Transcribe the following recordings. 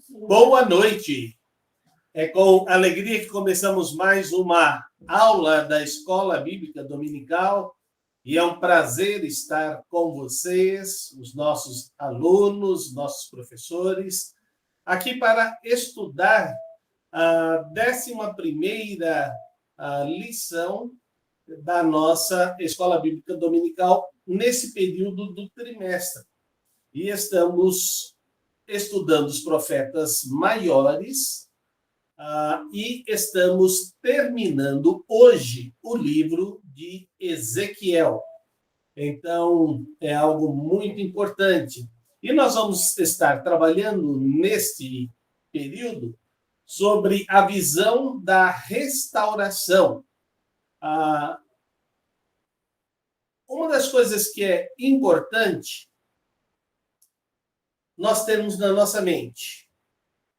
Boa noite. É com alegria que começamos mais uma aula da Escola Bíblica Dominical e é um prazer estar com vocês, os nossos alunos, nossos professores, aqui para estudar a 11ª lição da nossa Escola Bíblica Dominical nesse período do trimestre. E estamos estudando os profetas maiores e estamos terminando hoje o livro de Ezequiel. Então, é algo muito importante. E nós vamos estar trabalhando neste período sobre a visão da restauração. Uma das coisas que é importante nós temos na nossa mente.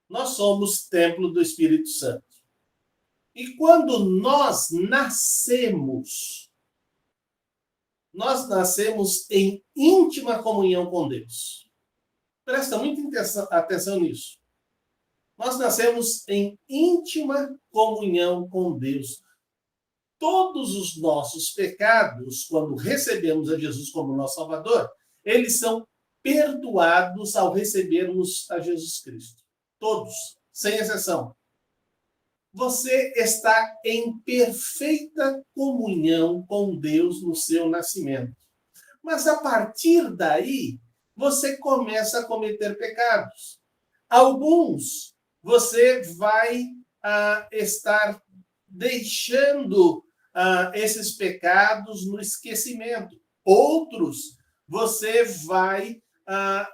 Nós somos templo do Espírito Santo. E quando nós nascemos em íntima comunhão com Deus. Presta muita atenção nisso. Nós nascemos em íntima comunhão com Deus. Todos os nossos pecados, quando recebemos a Jesus como nosso Salvador, eles são perdoados ao recebermos a Jesus Cristo. Todos, sem exceção. Você está em perfeita comunhão com Deus no seu nascimento. Mas a partir daí, você começa a cometer pecados. Alguns você vai estar deixando esses pecados no esquecimento. Outros você vai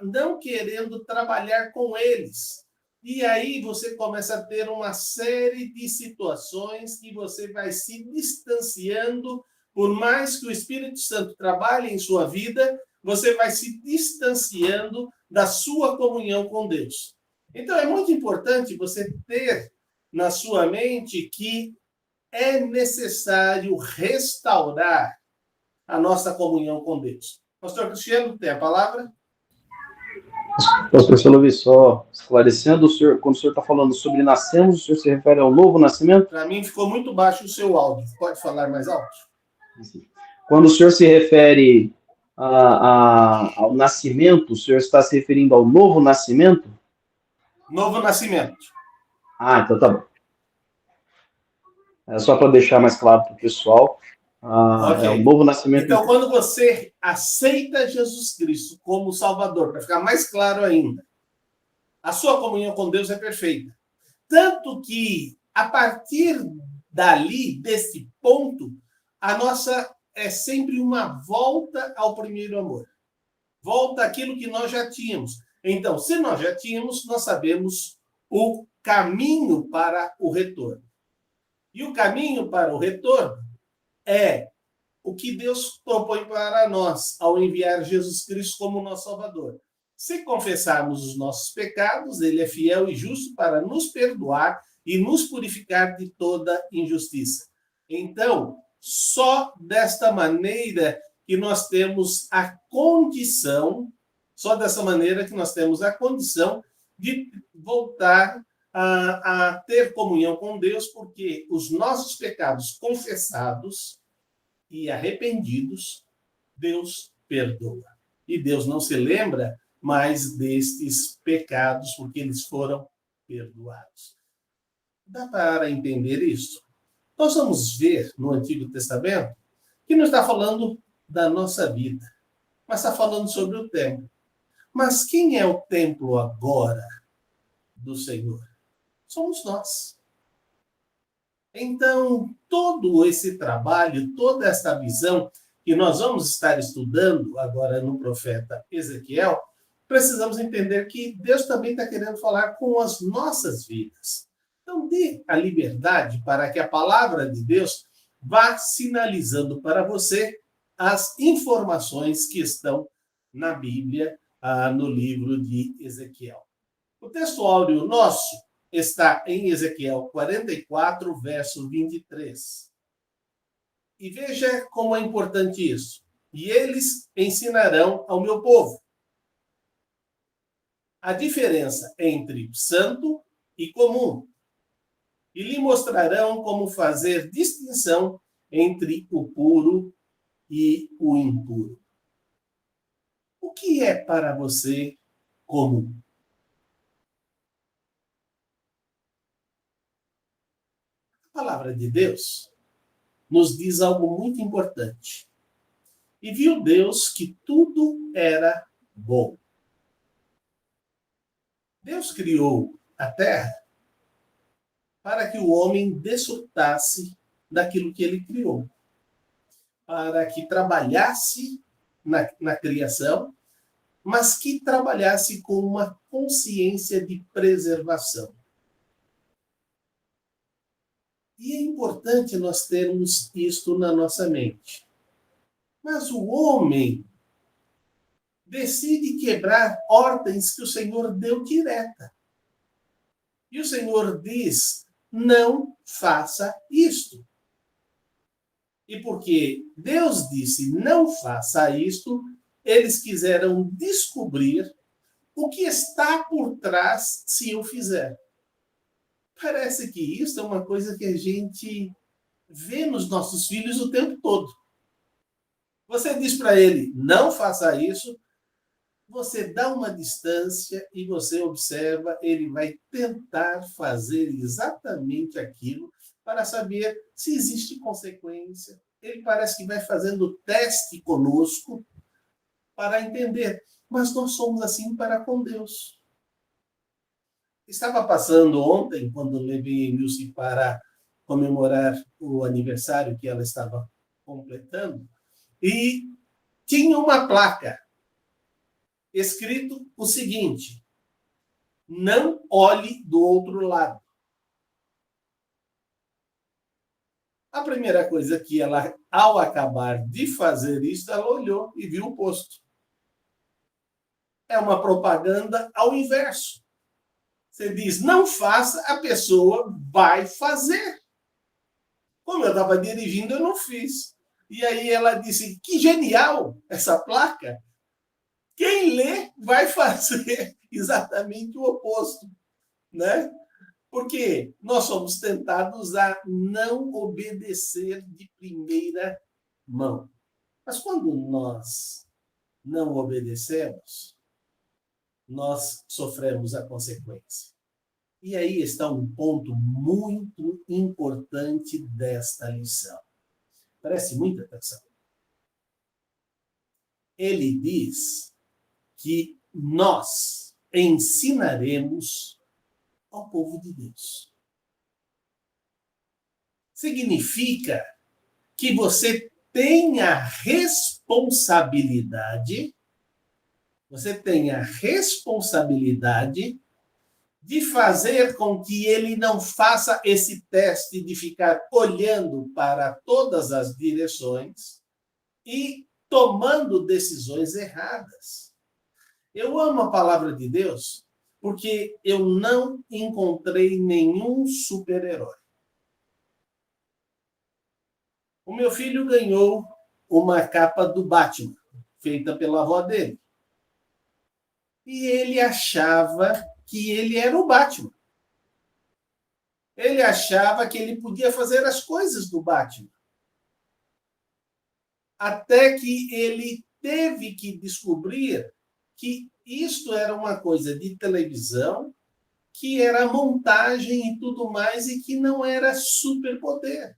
não querendo trabalhar com eles. E aí você começa a ter uma série de situações que você vai se distanciando. Por mais que o Espírito Santo trabalhe em sua vida, você vai se distanciando da sua comunhão com Deus. Então é muito importante você ter na sua mente que é necessário restaurar a nossa comunhão com Deus. Pastor Cristiano, tem a palavra? Professor Luiz, só esclarecendo, quando o senhor está falando sobre nascemos, o senhor se refere ao novo nascimento? Para mim ficou muito baixo o seu áudio. Pode falar mais alto? Quando o senhor se refere ao nascimento, o senhor está se referindo ao novo nascimento? Novo nascimento. Então tá bom. É só para deixar mais claro para o pessoal. Okay. É o novo nascimento. Então, quando você aceita Jesus Cristo como Salvador, para ficar mais claro ainda, a sua comunhão com Deus é perfeita. Tanto que, a partir dali, desse ponto, a nossa é sempre uma volta ao primeiro amor. Volta àquilo que nós já tínhamos. Então, se nós já tínhamos, nós sabemos o caminho para o retorno. E o caminho para o retorno é o que Deus propõe para nós ao enviar Jesus Cristo como nosso Salvador. Se confessarmos os nossos pecados, Ele é fiel e justo para nos perdoar e nos purificar de toda injustiça. Então, só desta maneira que nós temos a condição, de voltar a ter comunhão com Deus, porque os nossos pecados confessados e arrependidos, Deus perdoa. E Deus não se lembra mais destes pecados, porque eles foram perdoados. Dá para entender isso? Nós vamos ver no Antigo Testamento que não está falando da nossa vida, mas está falando sobre o templo. Mas quem é o templo agora do Senhor? Somos nós. Então, todo esse trabalho, toda esta visão que nós vamos estar estudando agora no profeta Ezequiel, precisamos entender que Deus também está querendo falar com as nossas vidas. Então, dê a liberdade para que a palavra de Deus vá sinalizando para você as informações que estão na Bíblia, no livro de Ezequiel. O texto áureo nosso está em Ezequiel 44, verso 23. E veja como é importante isso. E eles ensinarão ao meu povo a diferença entre santo e comum, e lhe mostrarão como fazer distinção entre o puro e o impuro. O que é para você comum? A palavra de Deus nos diz algo muito importante. E viu Deus que tudo era bom. Deus criou a terra para que o homem desfrutasse daquilo que ele criou, para que trabalhasse na criação, mas que trabalhasse com uma consciência de preservação. E é importante nós termos isto na nossa mente. Mas o homem decide quebrar ordens que o Senhor deu direta. E o Senhor diz: não faça isto. E porque Deus disse: não faça isto, eles quiseram descobrir o que está por trás se eu fizer. Parece que isso é uma coisa que a gente vê nos nossos filhos o tempo todo. Você diz para ele: não faça isso, você dá uma distância e você observa, ele vai tentar fazer exatamente aquilo para saber se existe consequência. Ele parece que vai fazendo teste conosco para entender. Mas nós somos assim para com Deus. Estava passando ontem, quando levei a Nilce para comemorar o aniversário que ela estava completando, e tinha uma placa escrito o seguinte: não olhe do outro lado. A primeira coisa que ela, ao acabar de fazer isso, ela olhou e viu o posto. É uma propaganda ao inverso. Você diz, não faça, a pessoa vai fazer. Como eu estava dirigindo, eu não fiz. E aí ela disse, que genial essa placa. Quem lê vai fazer exatamente o oposto, né? Porque nós somos tentados a não obedecer de primeira mão. Mas quando nós não obedecemos, nós sofremos a consequência. E aí está um ponto muito importante desta lição. Preste muita atenção. Ele diz que nós ensinaremos ao povo de Deus. Significa que você tem a responsabilidade, de fazer com que ele não faça esse teste de ficar olhando para todas as direções e tomando decisões erradas. Eu amo a palavra de Deus porque eu não encontrei nenhum super-herói. O meu filho ganhou uma capa do Batman, feita pela avó dele. E ele achava que ele era o Batman. Ele achava que ele podia fazer as coisas do Batman. Até que ele teve que descobrir que isto era uma coisa de televisão, que era montagem e tudo mais, e que não era superpoder.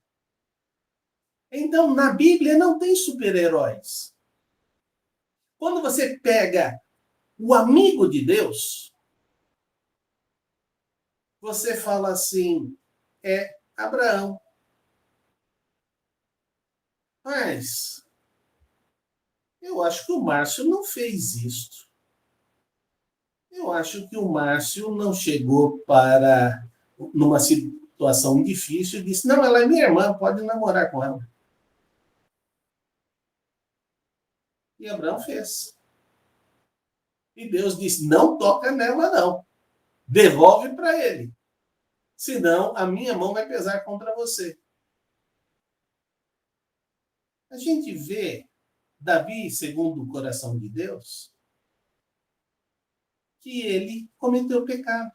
Então, na Bíblia não tem super-heróis. Quando você pega o amigo de Deus, você fala assim, é Abraão. Mas eu acho que o Márcio não fez isto. Eu acho que o Márcio não chegou para numa situação difícil e disse, não, ela é minha irmã, pode namorar com ela. E Abraão fez. E Deus disse, não toca nela não. Devolve para ele. Senão a minha mão vai pesar contra você. A gente vê Davi, segundo o coração de Deus, que ele cometeu pecado.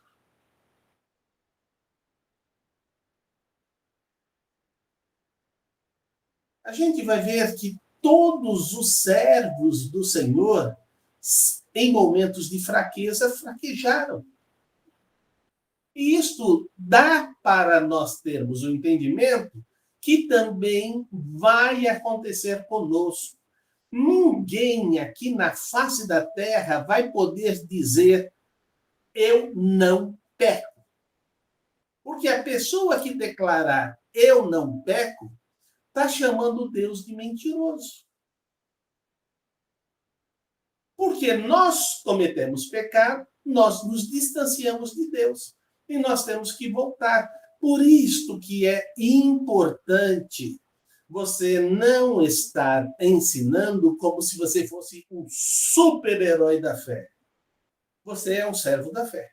A gente vai ver que todos os servos do Senhor, em momentos de fraqueza, fraquejaram. E isto dá para nós termos o entendimento que também vai acontecer conosco. Ninguém aqui na face da terra vai poder dizer: eu não peco. Porque a pessoa que declarar eu não peco está chamando Deus de mentiroso. Porque nós cometemos pecado, nós nos distanciamos de Deus. E nós temos que voltar. Por isto que é importante você não estar ensinando como se você fosse um super-herói da fé. Você é um servo da fé.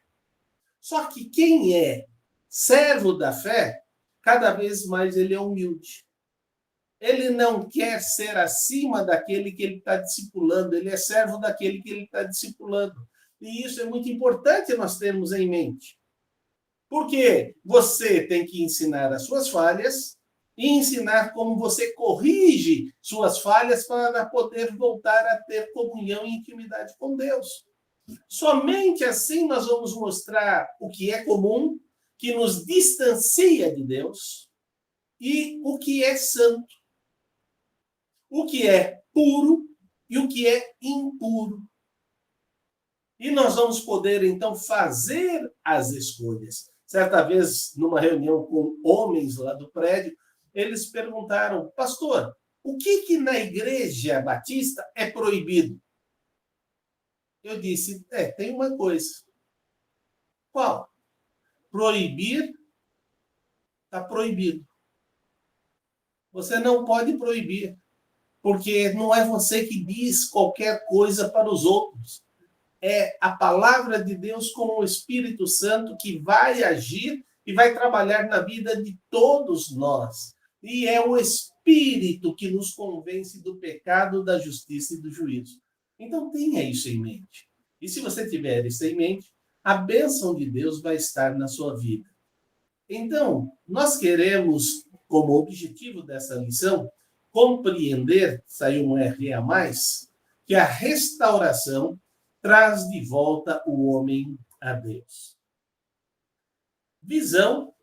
Só que quem é servo da fé, cada vez mais ele é humilde. Ele não quer ser acima daquele que ele está discipulando, ele é servo daquele que ele está discipulando. E isso é muito importante nós termos em mente. Porque você tem que ensinar as suas falhas e ensinar como você corrige suas falhas para poder voltar a ter comunhão e intimidade com Deus. Somente assim nós vamos mostrar o que é comum, que nos distancia de Deus, e o que é santo, o que é puro e o que é impuro. E nós vamos poder, então, fazer as escolhas. Certa vez, numa reunião com homens lá do prédio, eles perguntaram: pastor, o que na igreja batista é proibido? Eu disse: tem uma coisa. Qual? Proibir está proibido. Você não pode proibir, porque não é você que diz qualquer coisa para os outros. É a palavra de Deus com o Espírito Santo que vai agir e vai trabalhar na vida de todos nós. E é o Espírito que nos convence do pecado, da justiça e do juízo. Então tenha isso em mente. E se você tiver isso em mente, a bênção de Deus vai estar na sua vida. Então, nós queremos, como objetivo dessa lição, compreender, saiu um R a mais, que a restauração traz de volta o homem a Deus. Visão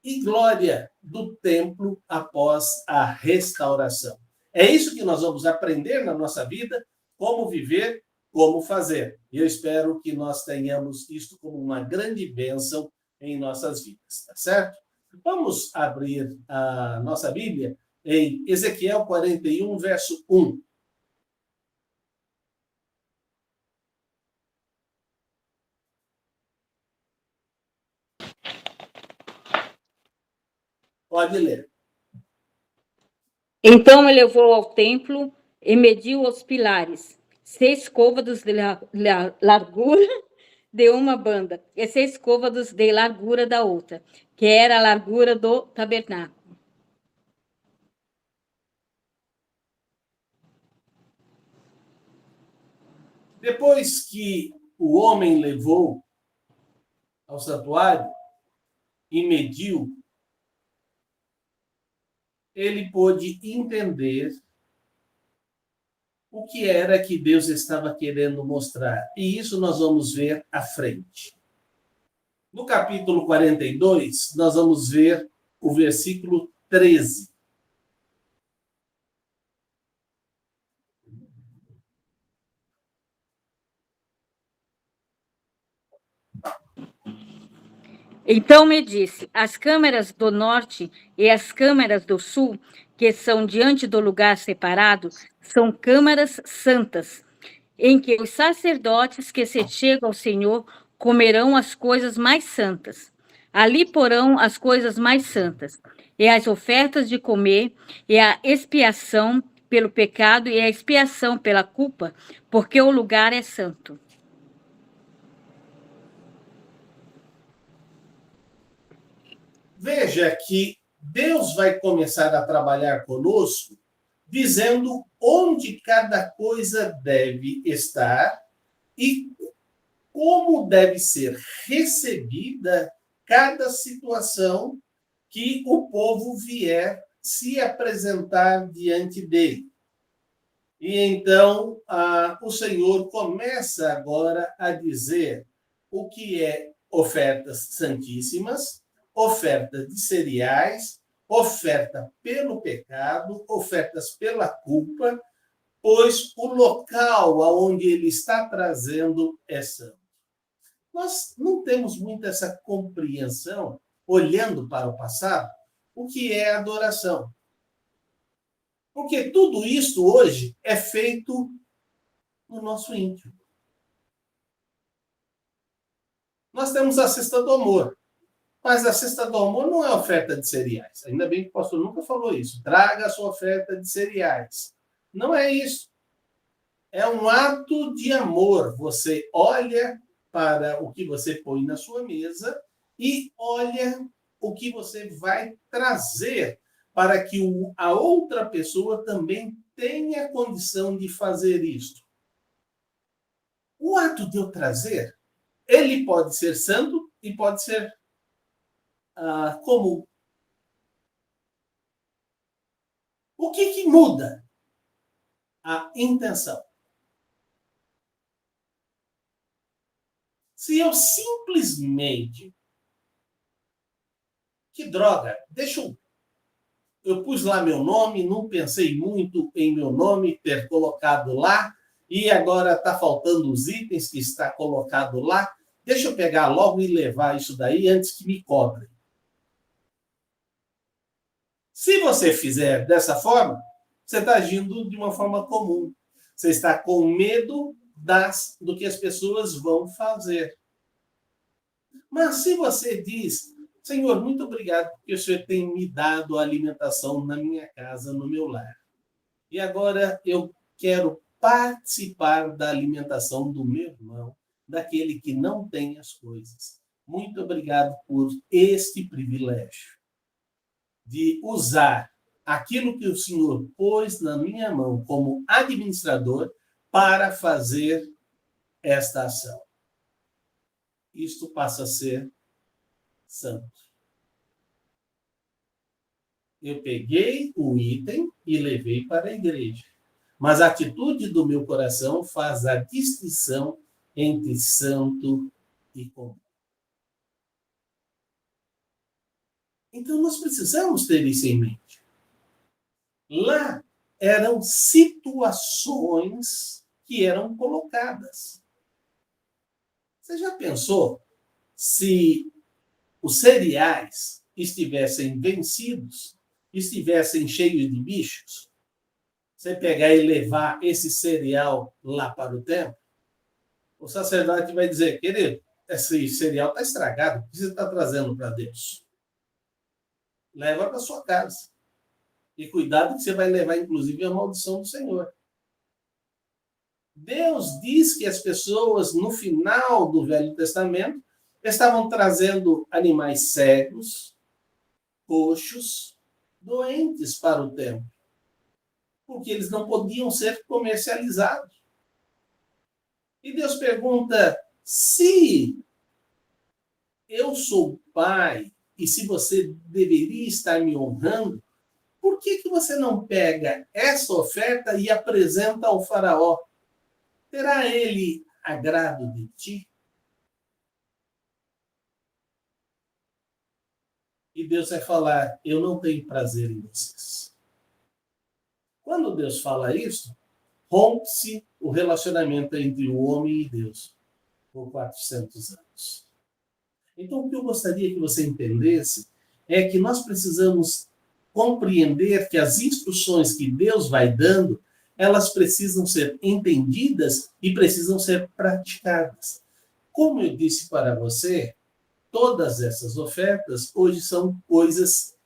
e glória do templo após a restauração. É isso que nós vamos aprender na nossa vida, como viver, como fazer. E eu espero que nós tenhamos isto como uma grande bênção em nossas vidas, tá certo? Vamos abrir a nossa Bíblia em Ezequiel 41, verso 1. Pode ler. Então ele levou ao templo e mediu os pilares, 6 côvados de largura de uma banda e 6 côvados de largura da outra, que era a largura do tabernáculo. Depois que o homem levou ao santuário e mediu, ele pôde entender o que era que Deus estava querendo mostrar. E isso nós vamos ver à frente. No capítulo 42, nós vamos ver o versículo 13. Então me disse: as câmeras do norte e as câmeras do sul, que são diante do lugar separado, são câmaras santas, em que os sacerdotes que se chegam ao Senhor comerão as coisas mais santas. Ali porão as coisas mais santas, e as ofertas de comer, e a expiação pelo pecado e a expiação pela culpa, porque o lugar é santo. Veja que Deus vai começar a trabalhar conosco, dizendo onde cada coisa deve estar e como deve ser recebida cada situação que o povo vier se apresentar diante dele. E então o Senhor começa agora a dizer o que é ofertas santíssimas, oferta de cereais, oferta pelo pecado, ofertas pela culpa, pois o local aonde ele está trazendo é santo. Nós não temos muito essa compreensão, olhando para o passado, o que é adoração. Porque tudo isso hoje é feito no nosso íntimo. Nós temos a cesta do amor, mas a cesta do amor não é oferta de cereais. Ainda bem que o pastor nunca falou isso. Traga a sua oferta de cereais. Não é isso. É um ato de amor. Você olha para o que você põe na sua mesa e olha o que você vai trazer para que a outra pessoa também tenha condição de fazer isto. O ato de eu trazer, ele pode ser santo e pode ser comum. O que muda? A intenção. Se eu simplesmente... Que droga! Eu pus lá meu nome, não pensei muito em meu nome ter colocado lá, e agora está faltando os itens que está colocado lá. Deixa eu pegar logo e levar isso daí antes que me cobrem. Se você fizer dessa forma, você está agindo de uma forma comum. Você está com medo do que as pessoas vão fazer. Mas se você diz, Senhor, muito obrigado porque o Senhor tem me dado a alimentação na minha casa, no meu lar. E agora eu quero participar da alimentação do meu irmão, daquele que não tem as coisas. Muito obrigado por este privilégio de usar aquilo que o Senhor pôs na minha mão como administrador para fazer esta ação. Isto passa a ser santo. Eu peguei o item e levei para a igreja. Mas a atitude do meu coração faz a distinção entre santo e comum. Então nós precisamos ter isso em mente. Lá eram situações que eram colocadas. Você já pensou se os cereais estivessem vencidos, estivessem cheios de bichos? Você pegar e levar esse cereal lá para o templo, o sacerdote vai dizer, querido, esse cereal está estragado, o que você está trazendo para Deus? Leva para sua casa. E cuidado que você vai levar, inclusive, a maldição do Senhor. Deus diz que as pessoas, no final do Velho Testamento, estavam trazendo animais cegos, coxos, doentes para o templo. Porque eles não podiam ser comercializados. E Deus pergunta, se eu sou pai, e se você deveria estar me honrando, por que você não pega essa oferta e apresenta ao faraó? Terá ele agrado de ti? E Deus vai falar, eu não tenho prazer em vocês. Quando Deus fala isso, rompe-se o relacionamento entre o homem e Deus por 400 anos. Então, o que eu gostaria que você entendesse é que nós precisamos compreender que as instruções que Deus vai dando, elas precisam ser entendidas e precisam ser praticadas. Como eu disse para você, todas essas ofertas hoje são coisas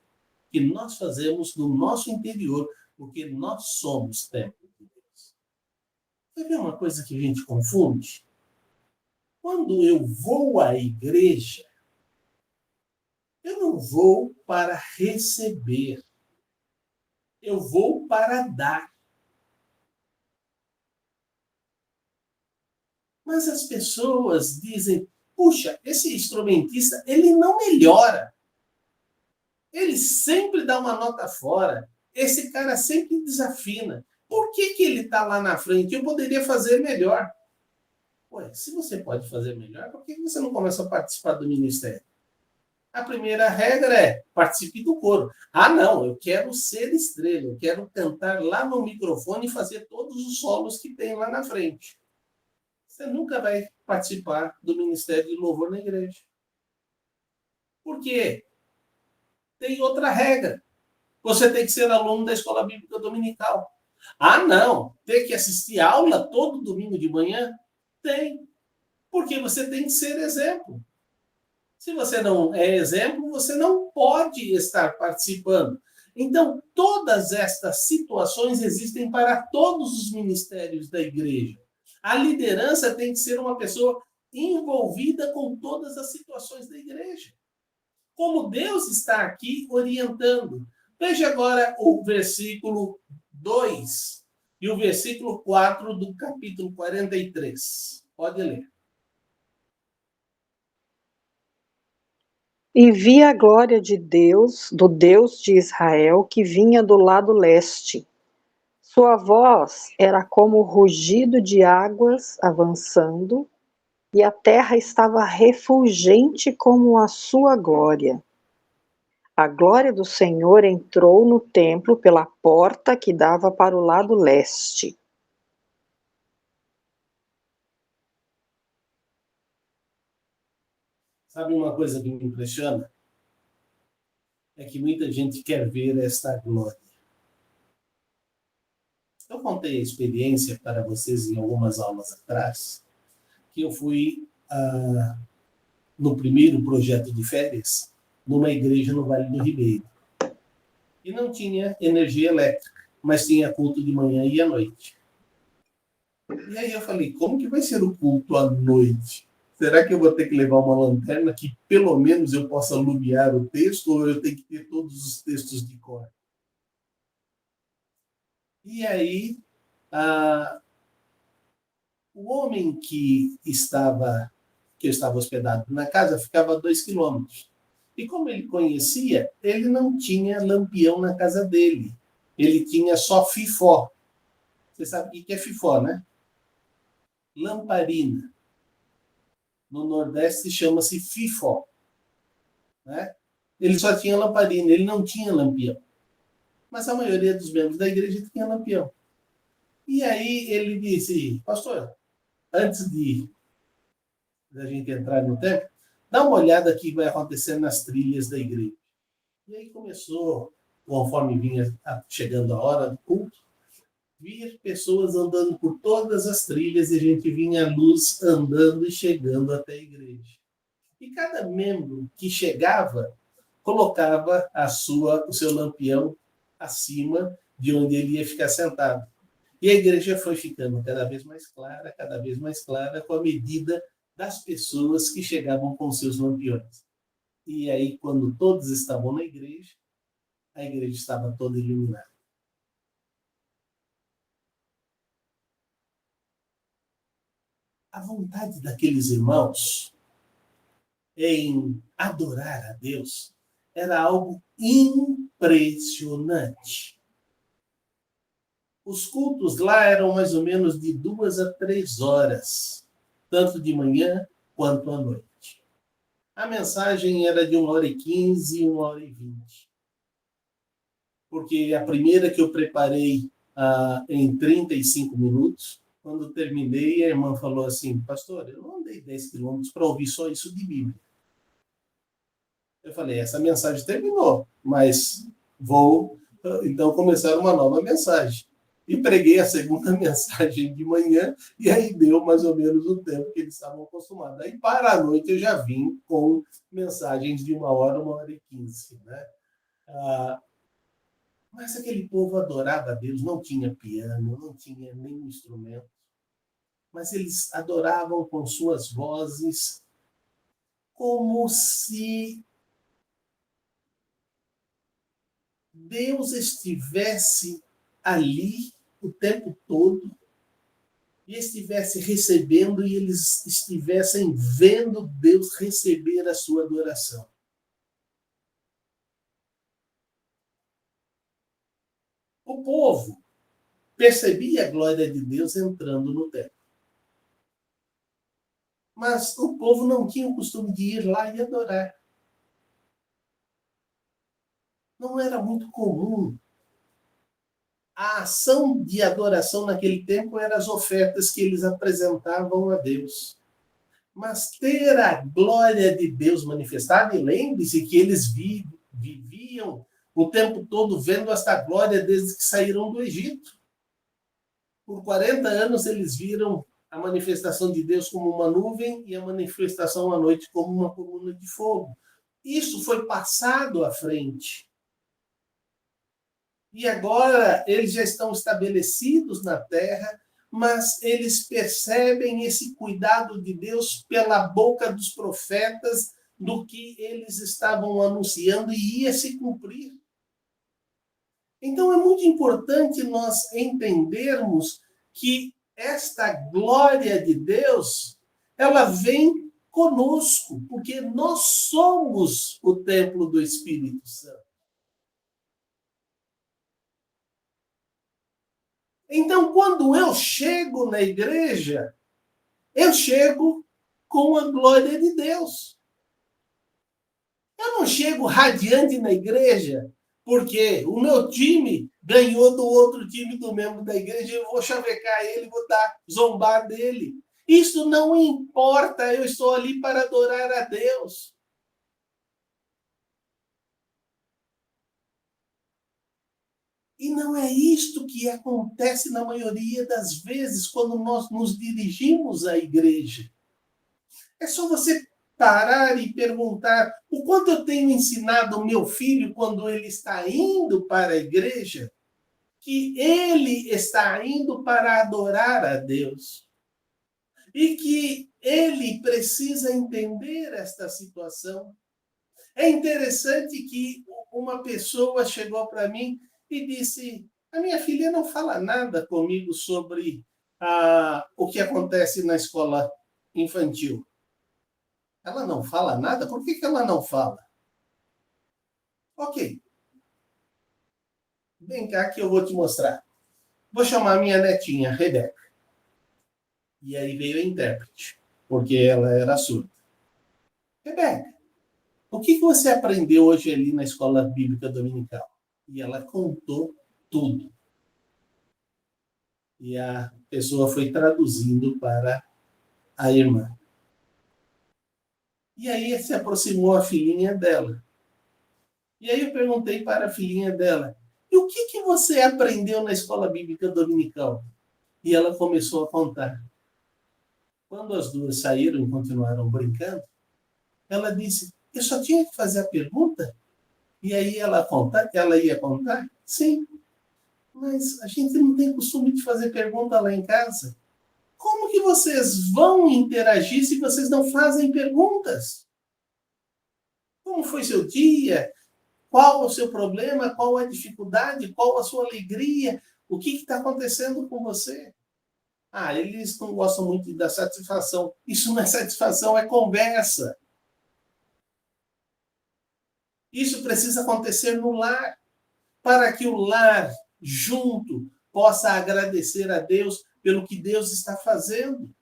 que nós fazemos no nosso interior, porque nós somos templo de Deus. Quer ver uma coisa que a gente confunde? Quando eu vou à igreja, eu não vou para receber, eu vou para dar. Mas as pessoas dizem, puxa, esse instrumentista, ele não melhora. Ele sempre dá uma nota fora. Esse cara sempre desafina. Por que ele está lá na frente? Eu poderia fazer melhor. Ué, se você pode fazer melhor, por que você não começa a participar do ministério? A primeira regra é participe do coro. Ah, não, eu quero ser estrela, eu quero cantar lá no microfone e fazer todos os solos que tem lá na frente. Você nunca vai participar do ministério de louvor na igreja. Por quê? Tem outra regra. Você tem que ser aluno da escola bíblica dominical. Ah, não, tem que assistir aula todo domingo de manhã? Tem, porque você tem que ser exemplo. Se você não é exemplo, você não pode estar participando. Então, todas estas situações existem para todos os ministérios da igreja. A liderança tem que ser uma pessoa envolvida com todas as situações da igreja. Como Deus está aqui orientando. Veja agora o versículo 2 e o versículo 4 do capítulo 43. Pode ler. E vi a glória de Deus, do Deus de Israel, que vinha do lado leste. Sua voz era como o rugido de águas avançando, e a terra estava refulgente como a sua glória. A glória do Senhor entrou no templo pela porta que dava para o lado leste. Sabe uma coisa que me impressiona? É que muita gente quer ver esta glória. Eu contei a experiência para vocês em algumas aulas atrás, que eu fui no primeiro projeto de férias, numa igreja no Vale do Ribeiro. E não tinha energia elétrica, mas tinha culto de manhã e à noite. E aí eu falei, como que vai ser o culto à noite? Será que eu vou ter que levar uma lanterna que pelo menos eu possa iluminar o texto ou eu tenho que ter todos os textos de cor? E aí, o homem que eu estava hospedado na casa ficava a 2 quilômetros. E como ele conhecia, ele não tinha lampião na casa dele. Ele tinha só fifó. Você sabe o que é fifó, né? Lamparina. No Nordeste chama-se fifó. Né? Ele só tinha lamparina, ele não tinha lampião. Mas a maioria dos membros da igreja tinha lampião. E aí ele disse, pastor, antes de a gente entrar no templo, dá uma olhada aqui que vai acontecer nas trilhas da igreja. E aí começou, conforme vinha chegando a hora do culto, vir pessoas andando por todas as trilhas e a gente vinha a luz andando e chegando até a igreja. E cada membro que chegava colocava o seu lampião acima de onde ele ia ficar sentado. E a igreja foi ficando cada vez mais clara, com a medida das pessoas que chegavam com seus lampiões. E aí, quando todos estavam na igreja, a igreja estava toda iluminada. A vontade daqueles irmãos em adorar a Deus era algo impressionante. Os cultos lá eram mais ou menos de 2 a 3 horas, tanto de manhã quanto à noite. A mensagem era de 1h15 e 1h20. Porque a primeira que eu preparei em 35 minutos, quando terminei, a irmã falou assim, pastor, eu não andei 10 quilômetros para ouvir só isso de Bíblia. Eu falei, essa mensagem terminou, mas vou então começar uma nova mensagem. E preguei a segunda mensagem de manhã, e aí deu mais ou menos o tempo que eles estavam acostumados. Aí para a noite eu já vim com mensagens de 1h, 1h15. Né? Mas aquele povo adorava a Deus, não tinha piano, não tinha nenhum instrumento. Mas eles adoravam com suas vozes como se Deus estivesse ali o tempo todo e estivesse recebendo e eles estivessem vendo Deus receber a sua adoração. O povo percebia a glória de Deus entrando no templo. Mas o povo não tinha o costume de ir lá e adorar. Não era muito comum. A ação de adoração naquele tempo eram as ofertas que eles apresentavam a Deus. Mas ter a glória de Deus manifestada, e lembre-se que eles viviam o tempo todo vendo esta glória desde que saíram do Egito. Por 40 anos eles viram a manifestação de Deus como uma nuvem e a manifestação à noite como uma coluna de fogo. Isso foi passado à frente. E agora eles já estão estabelecidos na terra, mas eles percebem esse cuidado de Deus pela boca dos profetas do que eles estavam anunciando e ia se cumprir. Então é muito importante nós entendermos que esta glória de Deus, ela vem conosco, porque nós somos o templo do Espírito Santo. Então, quando eu chego na igreja, eu chego com a glória de Deus. Eu não chego radiante na igreja porque o meu time ganhou do outro time do membro da igreja, eu vou chavecar ele, vou zombar dele. Isso não importa, eu estou ali para adorar a Deus. E não é isto que acontece na maioria das vezes quando nós nos dirigimos à igreja. É só você parar e perguntar o quanto eu tenho ensinado o meu filho quando ele está indo para a igreja, que ele está indo para adorar a Deus. E que ele precisa entender esta situação. É interessante que uma pessoa chegou para mim e disse: a minha filha não fala nada comigo sobre o que acontece na escola infantil. Ela não fala nada? Por que ela não fala? Ok. Vem cá que eu vou te mostrar. Vou chamar minha netinha, Rebeca. E aí veio a intérprete, porque ela era surda. Rebeca, o que você aprendeu hoje ali na escola bíblica dominical? E ela contou tudo. E a pessoa foi traduzindo para a irmã. E aí se aproximou a filhinha dela. E aí eu perguntei para a filhinha dela: e o que você aprendeu na escola bíblica dominical? E ela começou a contar. Quando as duas saíram e continuaram brincando, ela disse: eu só tinha que fazer a pergunta? E aí ela ia contar? Sim. Mas a gente não tem costume de fazer pergunta lá em casa. Como que vocês vão interagir se vocês não fazem perguntas? Como foi seu dia? Qual o seu problema? Qual a dificuldade? Qual a sua alegria? O que está acontecendo com você? Eles não gostam muito da satisfação. Isso não é satisfação, é conversa. Isso precisa acontecer no lar, para que o lar, junto, possa agradecer a Deus pelo que Deus está fazendo.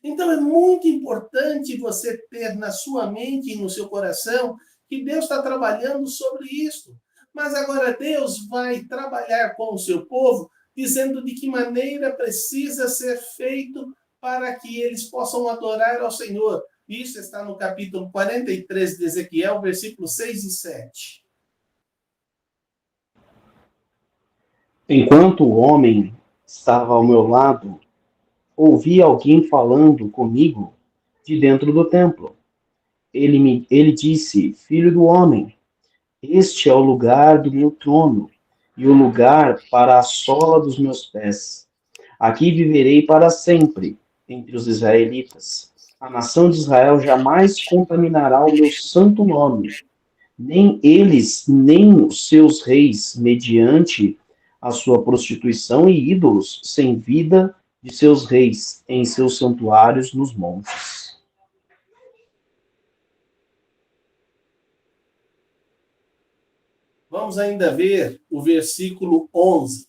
Então, é muito importante você ter na sua mente e no seu coração que Deus está trabalhando sobre isso. Mas agora Deus vai trabalhar com o seu povo, dizendo de que maneira precisa ser feito para que eles possam adorar ao Senhor. Isso está no capítulo 43 de Ezequiel, versículos 6 e 7. Enquanto o homem estava ao meu lado, ouvi alguém falando comigo de dentro do templo. Ele disse: Filho do homem, este é o lugar do meu trono e o lugar para a sola dos meus pés. Aqui viverei para sempre entre os israelitas. A nação de Israel jamais contaminará o meu santo nome, nem eles, nem os seus reis, mediante a sua prostituição e ídolos sem vida de seus reis em seus santuários nos montes. Vamos ainda ver o versículo 11.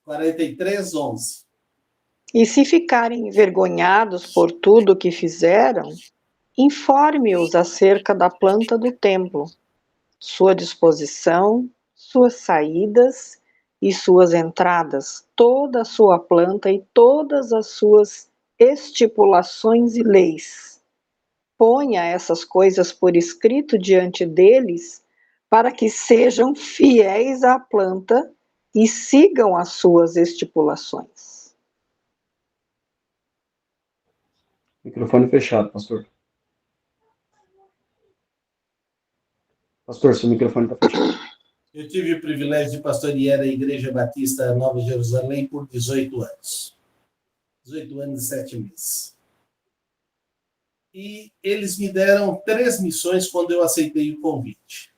43, 11. E se ficarem envergonhados por tudo o que fizeram, informe-os acerca da planta do templo, sua disposição, suas saídas e suas entradas, toda a sua planta e todas as suas estipulações e leis. Ponha essas coisas por escrito diante deles, para que sejam fiéis à planta e sigam as suas estipulações. Microfone fechado, pastor. Pastor, seu microfone está fechado. Eu tive o privilégio de pastorear a Igreja Batista Nova Jerusalém por 18 anos. 18 anos e 7 meses. E eles me deram 3 missões quando eu aceitei o convite: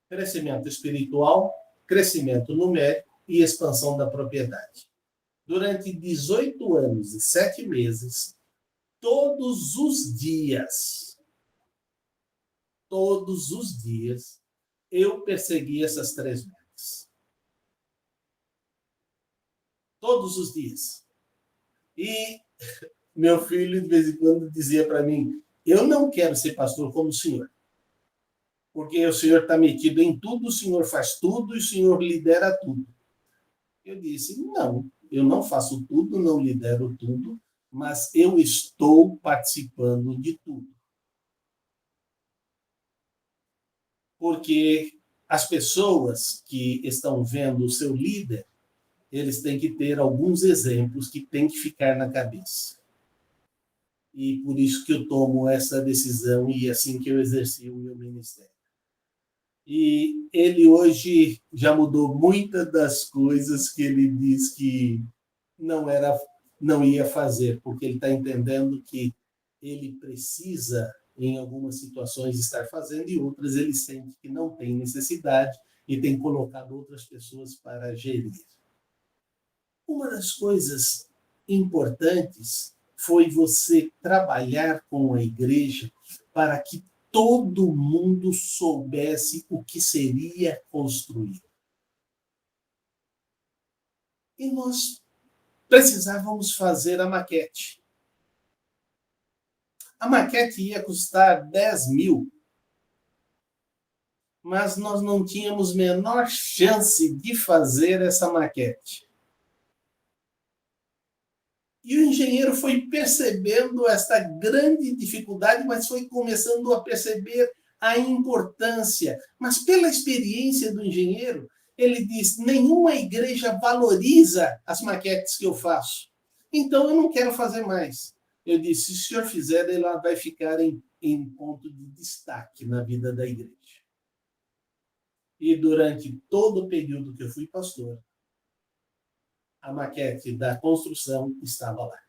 crescimento espiritual, crescimento numérico e expansão da propriedade. Durante 18 anos e 7 meses, todos os dias, eu persegui essas 3 metas. Todos os dias. E meu filho, de vez em quando, dizia para mim: eu não quero ser pastor como o senhor. Porque o senhor está metido em tudo, o senhor faz tudo e o senhor lidera tudo. Eu disse: não, eu não faço tudo, não lidero tudo, mas eu estou participando de tudo. Porque as pessoas que estão vendo o seu líder, eles têm que ter alguns exemplos que têm que ficar na cabeça. E por isso que eu tomo essa decisão e assim que eu exerci o meu ministério. E ele hoje já mudou muitas das coisas que ele diz que não ia fazer, porque ele está entendendo que ele precisa, em algumas situações, estar fazendo, e outras ele sente que não tem necessidade e tem colocado outras pessoas para gerir. Uma das coisas importantes foi você trabalhar com a igreja para que todo mundo soubesse o que seria construído. E nós precisávamos fazer a maquete. A maquete ia custar 10 mil, mas nós não tínhamos menor chance de fazer essa maquete. E o engenheiro foi percebendo esta grande dificuldade, mas foi começando a perceber a importância. Mas pela experiência do engenheiro, ele diz: nenhuma igreja valoriza as maquetes que eu faço. Então eu não quero fazer mais. Eu disse: se o senhor fizer, ela vai ficar em ponto de destaque na vida da igreja. E durante todo o período que eu fui pastor, a maquete da construção estava lá.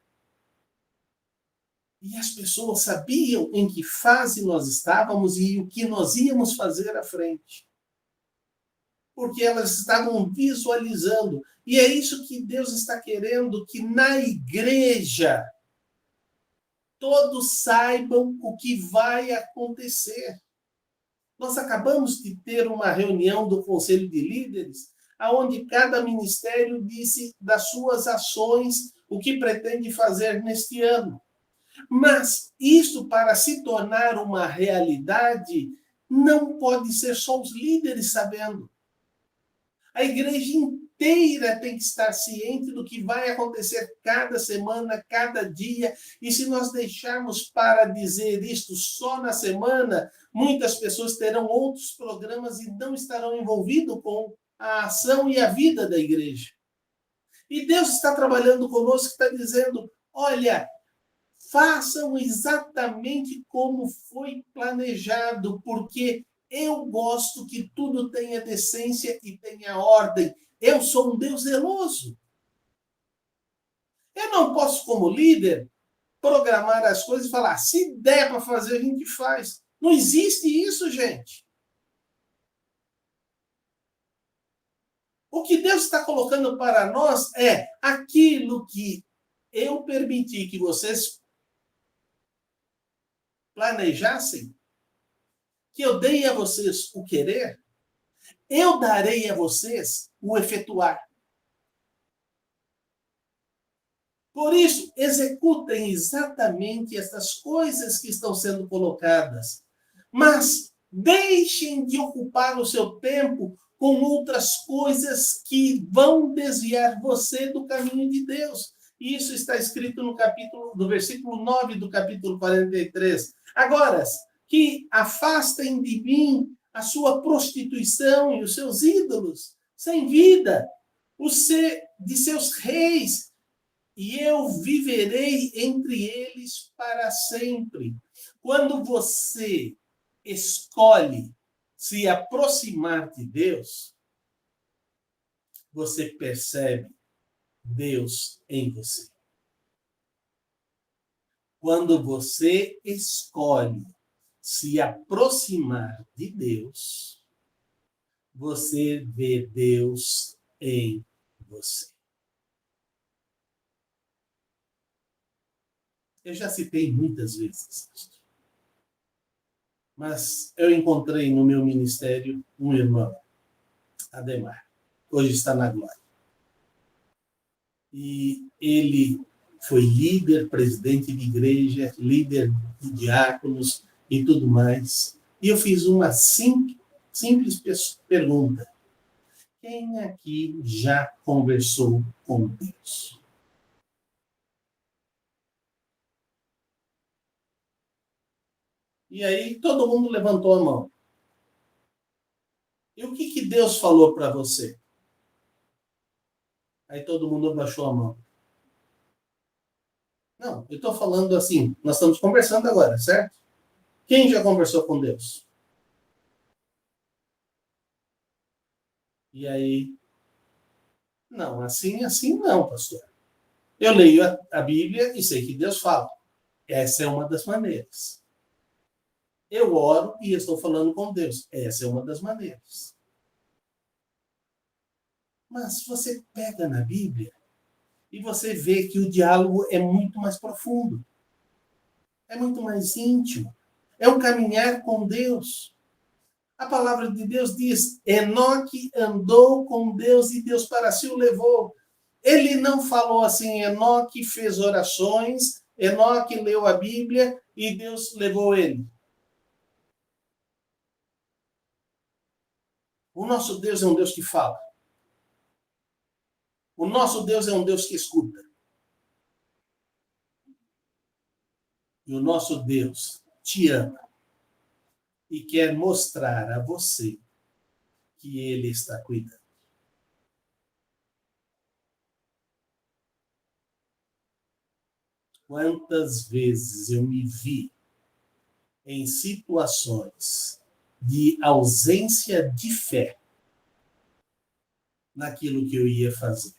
E as pessoas sabiam em que fase nós estávamos e o que nós íamos fazer à frente. Porque elas estavam visualizando. E é isso que Deus está querendo, que na igreja todos saibam o que vai acontecer. Nós acabamos de ter uma reunião do Conselho de Líderes, onde cada ministério disse das suas ações, o que pretende fazer neste ano. Mas isso, para se tornar uma realidade, não pode ser só os líderes sabendo. A igreja inteira tem que estar ciente do que vai acontecer cada semana, cada dia. E se nós deixarmos para dizer isto só na semana, muitas pessoas terão outros programas e não estarão envolvidos com a ação e a vida da igreja. E Deus está trabalhando conosco, está dizendo: olha, façam exatamente como foi planejado, porque eu gosto que tudo tenha decência e tenha ordem. Eu sou um Deus zeloso. Eu não posso, como líder, programar as coisas e falar: se der para fazer, a gente faz. Não existe isso, gente. O que Deus está colocando para nós é aquilo que eu permiti que vocês planejassem, que eu dei a vocês o querer, eu darei a vocês o efetuar. Por isso, executem exatamente essas coisas que estão sendo colocadas, mas deixem de ocupar o seu tempo com outras coisas que vão desviar você do caminho de Deus. Isso está escrito no versículo 9 do capítulo 43. Agora, que afastem de mim a sua prostituição e os seus ídolos sem vida, de seus reis, e eu viverei entre eles para sempre. Quando você escolhe se aproximar de Deus, você percebe Deus em você. Quando você escolhe se aproximar de Deus, você vê Deus em você. Eu já citei muitas vezes, mas eu encontrei no meu ministério um irmão, Ademar, hoje está na glória. E ele foi líder, presidente de igreja, líder de diáconos e tudo mais. E eu fiz uma simples pergunta. Quem aqui já conversou com Deus? E aí todo mundo levantou a mão. E o que Deus falou para você? Aí todo mundo abaixou a mão. Não, eu estou falando assim, nós estamos conversando agora, certo? Quem já conversou com Deus? E aí, não, assim não, pastor. Eu leio a Bíblia e sei que Deus fala. Essa é uma das maneiras. Eu oro e estou falando com Deus. Essa é uma das maneiras. Mas você pega na Bíblia e você vê que o diálogo é muito mais profundo. É muito mais íntimo. É um caminhar com Deus. A palavra de Deus diz, Enoque andou com Deus e Deus para si o levou. Ele não falou assim, Enoque fez orações, Enoque leu a Bíblia e Deus levou ele. O nosso Deus é um Deus que fala. O nosso Deus é um Deus que escuta. E o nosso Deus te ama e quer mostrar a você que Ele está cuidando. Quantas vezes eu me vi em situações de ausência de fé naquilo que eu ia fazer.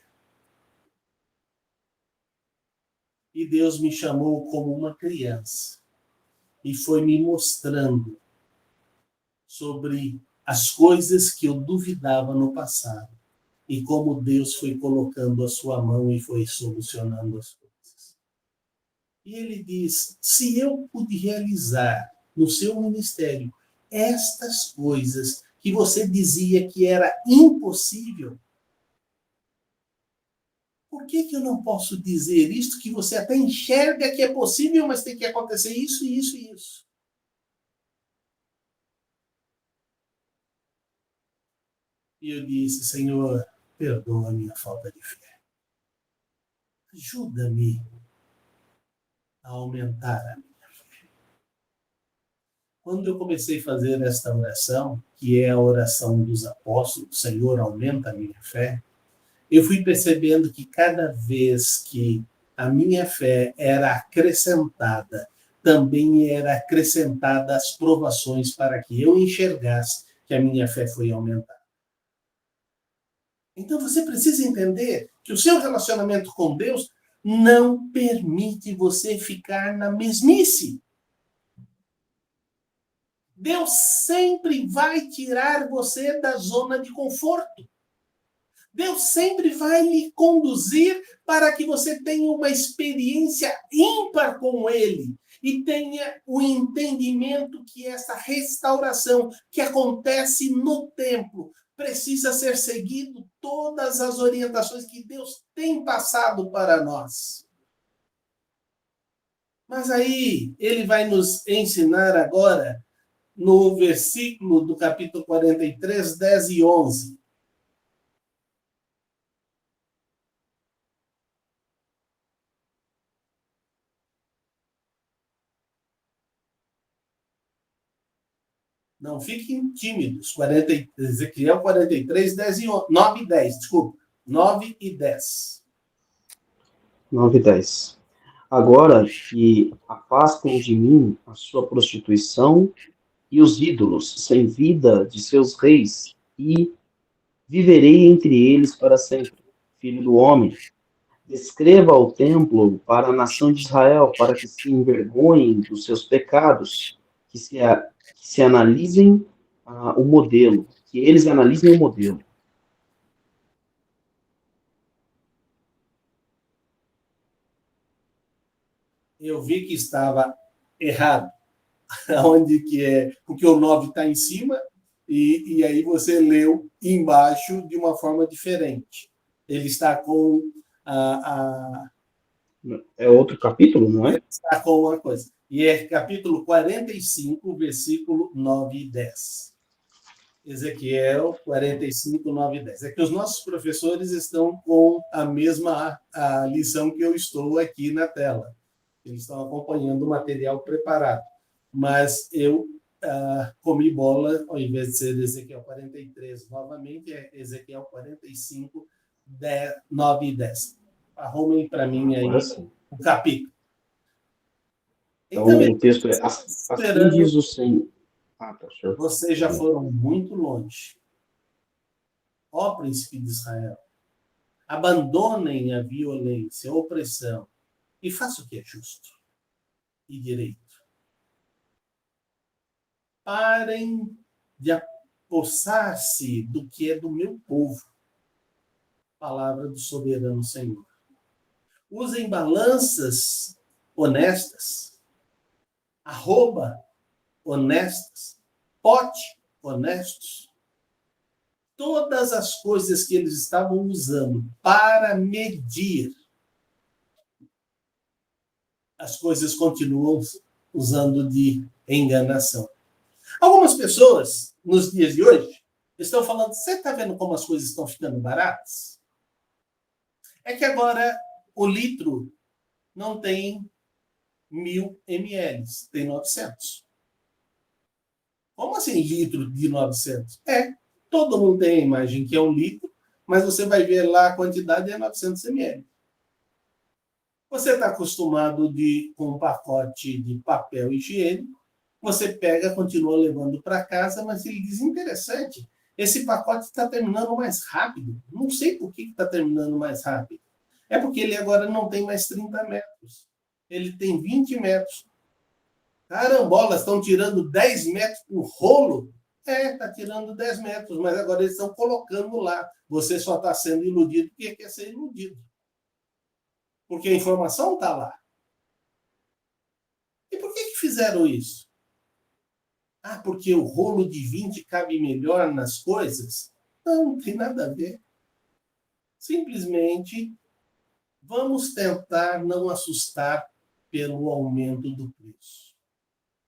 E Deus me chamou como uma criança e foi me mostrando sobre as coisas que eu duvidava no passado e como Deus foi colocando a sua mão e foi solucionando as coisas. E ele diz, se eu pude realizar no seu ministério estas coisas que você dizia que era impossível, por que eu não posso dizer isto que você até enxerga que é possível, mas tem que acontecer isso, isso e isso? E eu disse, Senhor, perdoa a minha falta de fé. Ajuda-me a aumentar a minha fé. Quando eu comecei a fazer esta oração, que é a oração dos apóstolos, Senhor, aumenta a minha fé, eu fui percebendo que cada vez que a minha fé era acrescentada, também era acrescentada as provações para que eu enxergasse que a minha fé foi aumentada. Então você precisa entender que o seu relacionamento com Deus não permite você ficar na mesmice. Deus sempre vai tirar você da zona de conforto. Deus sempre vai lhe conduzir para que você tenha uma experiência ímpar com Ele e tenha o entendimento que essa restauração que acontece no templo precisa ser seguido todas as orientações que Deus tem passado para nós. Mas aí ele vai nos ensinar agora no versículo do capítulo 43, 10 e 11. Não fiquem tímidos. Ezequiel 43, 10 e 11, 9 e 10, desculpa. 9 e 10. 9 e 10. Agora que afastem de mim a sua prostituição e os ídolos sem vida de seus reis, e viverei entre eles para sempre. Filho do homem, descreva o templo para a nação de Israel, para que se envergonhem dos seus pecados, que se analisem o modelo, que eles analisem o modelo. Eu vi que estava errado. Onde que é? Porque o 9 está em cima e aí você leu embaixo de uma forma diferente. Ele está com É outro capítulo, não é? Ele está com uma coisa. E é capítulo 45, versículo 9 e 10. Ezequiel 45, 9 e 10. É que os nossos professores estão com a mesma lição que eu estou aqui na tela. Eles estão acompanhando o material preparado. Mas eu comi bola, ao invés de ser Ezequiel 43 novamente, é Ezequiel 45, 10, 9 e 10. Arrumem para mim aí o capítulo. Então, o texto é assim diz o Senhor. Tá, senhor. Vocês já foram muito longe. Ó príncipe de Israel, abandonem a violência, a opressão e façam o que é justo e direito. Parem de apossar-se do que é do meu povo. Palavra do soberano Senhor. Usem balanças honestas, arroba honestas, pote honestos. Todas as coisas que eles estavam usando para medir, as coisas continuam usando de enganação. Algumas pessoas, nos dias de hoje, estão falando, você está vendo como as coisas estão ficando baratas? É que agora o litro não tem 1.000 ml, tem 900. Como assim litro de 900? Todo mundo tem a imagem que é 1 litro, mas você vai ver lá a quantidade é 900 ml. Você está acostumado com um pacote de papel higiênico, você pega, continua levando para casa, mas ele diz, interessante, esse pacote está terminando mais rápido. Não sei por que está terminando mais rápido. É porque ele agora não tem mais 30 metros. Ele tem 20 metros. Carambolas, estão tirando 10 metros por rolo? Está tirando 10 metros, mas agora eles estão colocando lá. Você só está sendo iludido porque quer ser iludido. Porque a informação está lá. E por que fizeram isso? Porque o rolo de 20 cabe melhor nas coisas? Não tem nada a ver. Simplesmente, vamos tentar não assustar pelo aumento do preço.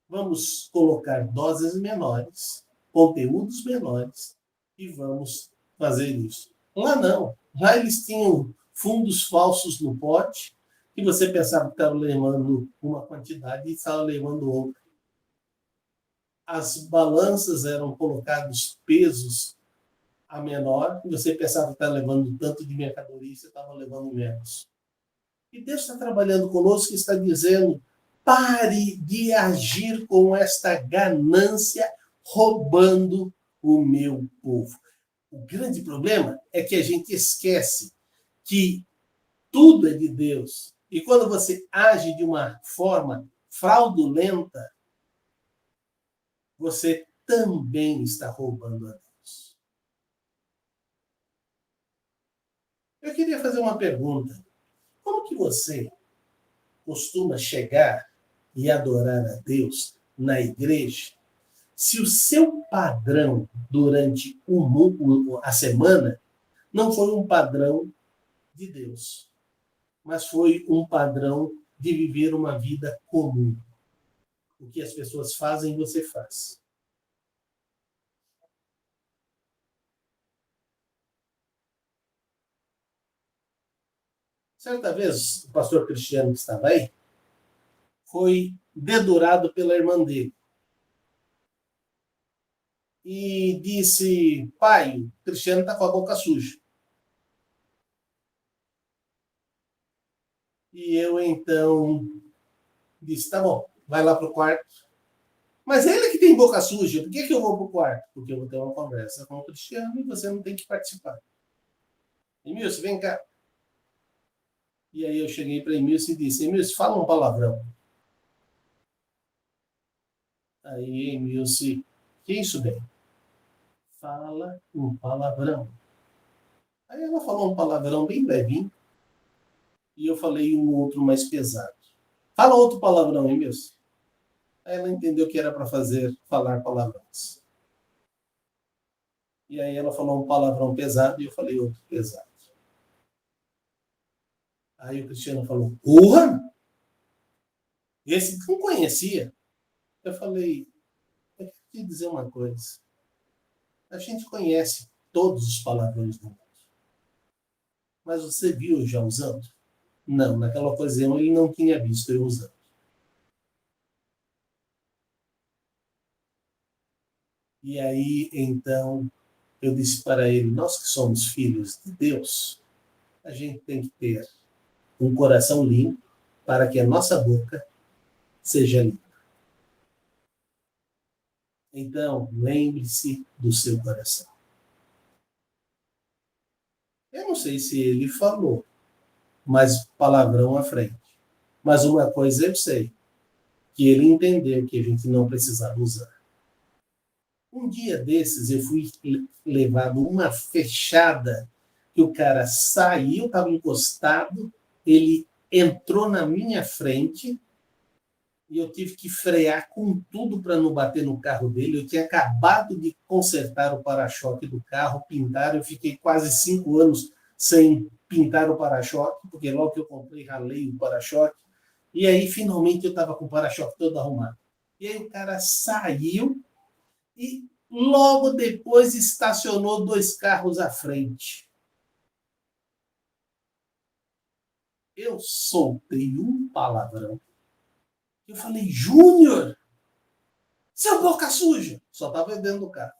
Vamos colocar doses menores, conteúdos menores, e vamos fazer isso. Lá não. Lá eles tinham fundos falsos no pote, que você pensava que estava levando uma quantidade e estava levando outra. As balanças eram colocados pesos a menor, e você pensava que estava levando tanto de mercadoria e você estava levando menos. E Deus está trabalhando conosco e está dizendo, pare de agir com esta ganância, roubando o meu povo. O grande problema é que a gente esquece que tudo é de Deus. E quando você age de uma forma fraudulenta, você também está roubando a Deus. Eu queria fazer uma pergunta. Como que você costuma chegar e adorar a Deus na igreja se o seu padrão durante a semana não foi um padrão de Deus, mas foi um padrão de viver uma vida comum? O que as pessoas fazem, você faz. Certa vez, o pastor Cristiano, que estava aí, foi dedurado pela irmã dele. E disse: pai, o Cristiano está com a boca suja. E eu, então, disse: tá bom, vai lá para o quarto. Mas ele que tem boca suja, por que eu vou para o quarto? Porque eu vou ter uma conversa com o Cristiano e você não tem que participar. Emilson, vem cá. E aí eu cheguei para Emilson e disse: Emilson, fala um palavrão. Aí Emilson: que isso, bem? Fala um palavrão. Aí ela falou um palavrão bem levinho e eu falei um outro mais pesado. Fala outro palavrão, Emilson. Aí ela entendeu que era para falar palavrões. E aí ela falou um palavrão pesado e eu falei outro pesado. Aí o Cristiano falou: porra! Esse não conhecia. Eu falei: eu quero te dizer uma coisa. A gente conhece todos os palavrões do mundo. Mas você viu eu já usando? Não, naquela ocasião ele não tinha visto eu usando. E aí, então, eu disse para ele: nós que somos filhos de Deus, a gente tem que ter um coração limpo para que a nossa boca seja limpa. Então, lembre-se do seu coração. Eu não sei se ele falou, mas palavrão à frente. Mas uma coisa eu sei, que ele entendeu que a gente não precisava usar. Um dia desses eu fui levado uma fechada, que o cara saiu, estava encostado, ele entrou na minha frente e eu tive que frear com tudo para não bater no carro dele. Eu tinha acabado de consertar o para-choque do carro, pintar. Eu fiquei quase 5 anos sem pintar o para-choque, porque logo que eu comprei, ralei o para-choque. E aí, finalmente, eu estava com o para-choque todo arrumado. E aí o cara saiu e logo depois estacionou 2 carros à frente. Eu soltei um palavrão. Eu falei: Júnior, seu boca suja! Só estava dentro do carro.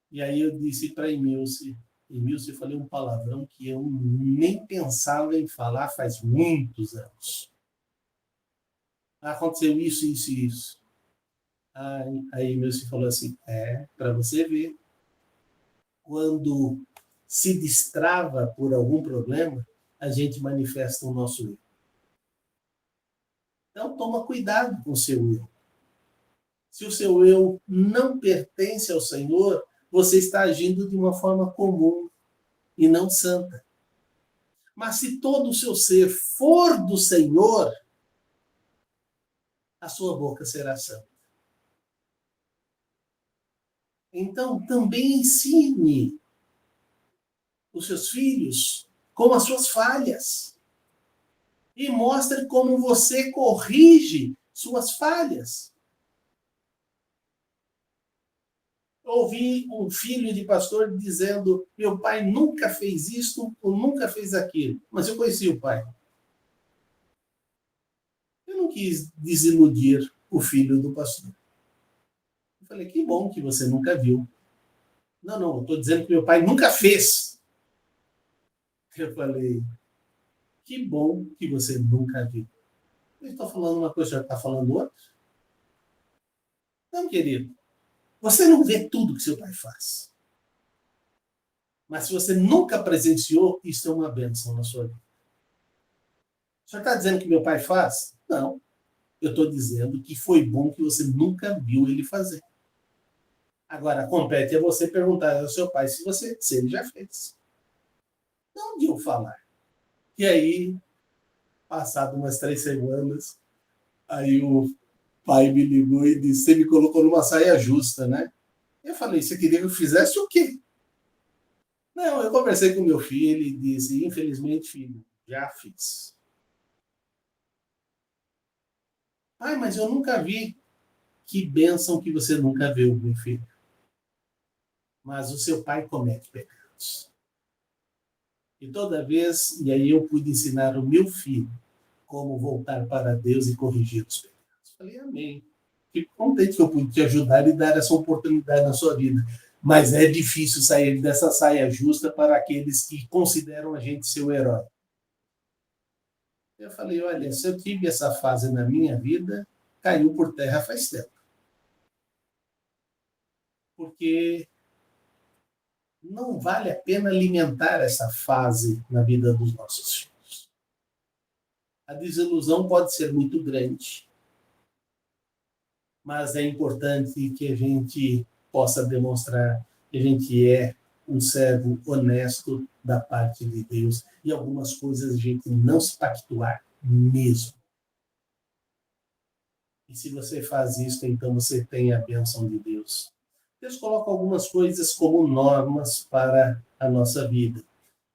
E aí eu disse para Emilce, eu falei um palavrão que eu nem pensava em falar faz muitos anos. Aconteceu isso, isso e isso. Aí Emilce falou assim: para você ver, quando se destrava por algum problema, a gente manifesta o nosso erro. Então, toma cuidado com o seu eu. Se o seu eu não pertence ao Senhor, você está agindo de uma forma comum e não santa. Mas se todo o seu ser for do Senhor, a sua boca será santa. Então, também ensine os seus filhos com as suas falhas. E mostre como você corrige suas falhas. Ouvi um filho de pastor dizendo: meu pai nunca fez isto ou nunca fez aquilo. Mas eu conheci o pai. Eu não quis desiludir o filho do pastor. Eu falei: que bom que você nunca viu. Não, eu estou dizendo que meu pai nunca fez. Eu falei: que bom que você nunca viu. Eu estou falando uma coisa, já está falando outra? Não, querido. Você não vê tudo que seu pai faz. Mas se você nunca presenciou, isso é uma bênção na sua vida. O senhor está dizendo que meu pai faz? Não. Eu estou dizendo que foi bom que você nunca viu ele fazer. Agora, compete a você perguntar ao seu pai se ele já fez. Não de eu falar. E aí, passado umas 3 semanas, aí o pai me ligou e disse: você me colocou numa saia justa, né? Eu falei: você queria que eu fizesse o quê? Não, eu conversei com meu filho e disse: infelizmente, filho, já fiz. Pai, mas eu nunca vi. Que bênção que você nunca viu, meu filho. Mas o seu pai comete pecados. E toda vez, e aí eu pude ensinar o meu filho como voltar para Deus e corrigir os pecados. Falei: amém. Fico contente que eu pude te ajudar e dar essa oportunidade na sua vida. Mas é difícil sair dessa saia justa para aqueles que consideram a gente seu herói. Eu falei: olha, se eu tive essa fase na minha vida, caiu por terra faz tempo. Porque não vale a pena alimentar essa fase na vida dos nossos filhos. A desilusão pode ser muito grande, mas é importante que a gente possa demonstrar que a gente é um servo honesto da parte de Deus e algumas coisas a gente não se pactuar mesmo. E se você faz isso, então você tem a bênção de Deus. Deus coloca algumas coisas como normas para a nossa vida.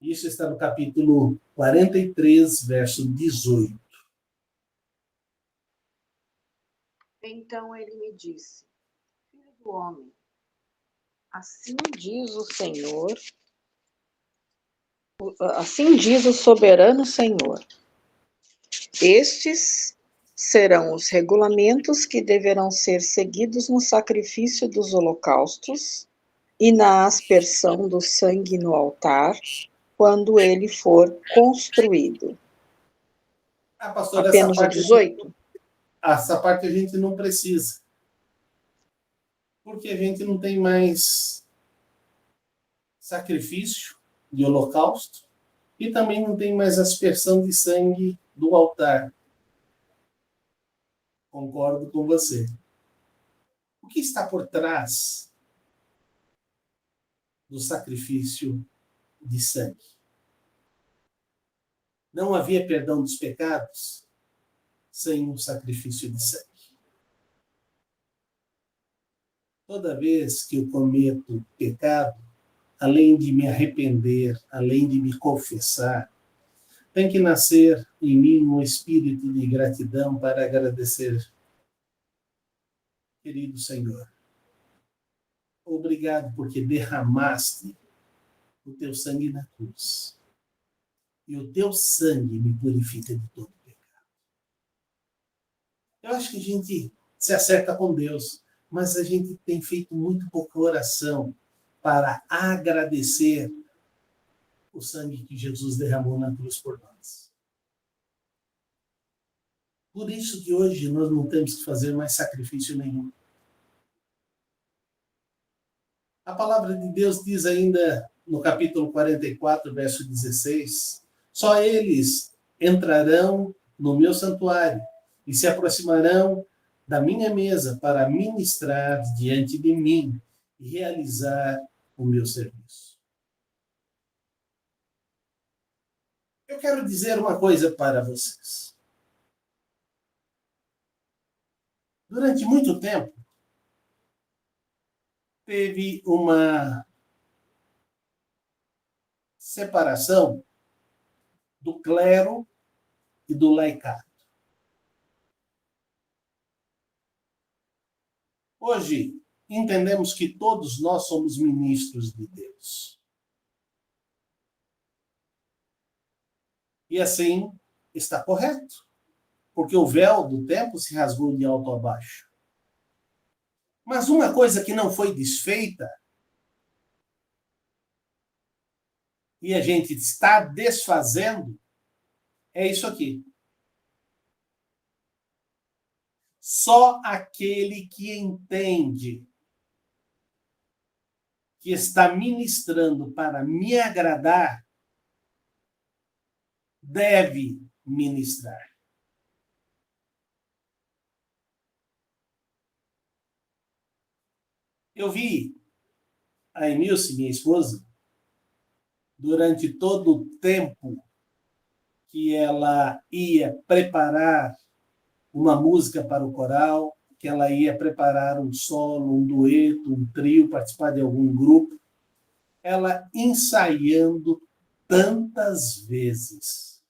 Isso está no capítulo 43, verso 18. Então ele me disse: filho do homem, assim diz o Senhor, assim diz o soberano Senhor: estes serão os regulamentos que deverão ser seguidos no sacrifício dos holocaustos e na aspersão do sangue no altar, quando ele for construído. Pastor, Apenas o 18? Essa parte a gente não precisa. Porque a gente não tem mais sacrifício de holocausto e também não tem mais aspersão de sangue do altar. Concordo com você. O que está por trás do sacrifício de sangue? Não havia perdão dos pecados sem um sacrifício de sangue. Toda vez que eu cometo pecado, além de me arrepender, além de me confessar, tem que nascer em mim um espírito de gratidão para agradecer. Querido Senhor, obrigado porque derramaste o teu sangue na cruz. E o teu sangue me purifica de todo pecado. Eu acho que a gente se acerta com Deus, mas a gente tem feito muito pouca oração para agradecer o sangue que Jesus derramou na cruz por nós. Por isso que hoje nós não temos que fazer mais sacrifício nenhum. A palavra de Deus diz ainda no capítulo 44, verso 16, só eles entrarão no meu santuário e se aproximarão da minha mesa para ministrar diante de mim e realizar o meu serviço. Eu quero dizer uma coisa para vocês. Durante muito tempo, teve uma separação do clero e do laicado. Hoje, entendemos que todos nós somos ministros de Deus. E assim está correto, porque o véu do templo se rasgou de alto a baixo. Mas uma coisa que não foi desfeita, e a gente está desfazendo, é isso aqui. Só aquele que entende que está ministrando para me agradar, deve ministrar. Eu vi a Emilce, minha esposa, durante todo o tempo que ela ia preparar uma música para o coral, que ela ia preparar um solo, um dueto, um trio, participar de algum grupo, ela ensaiando tantas vezes.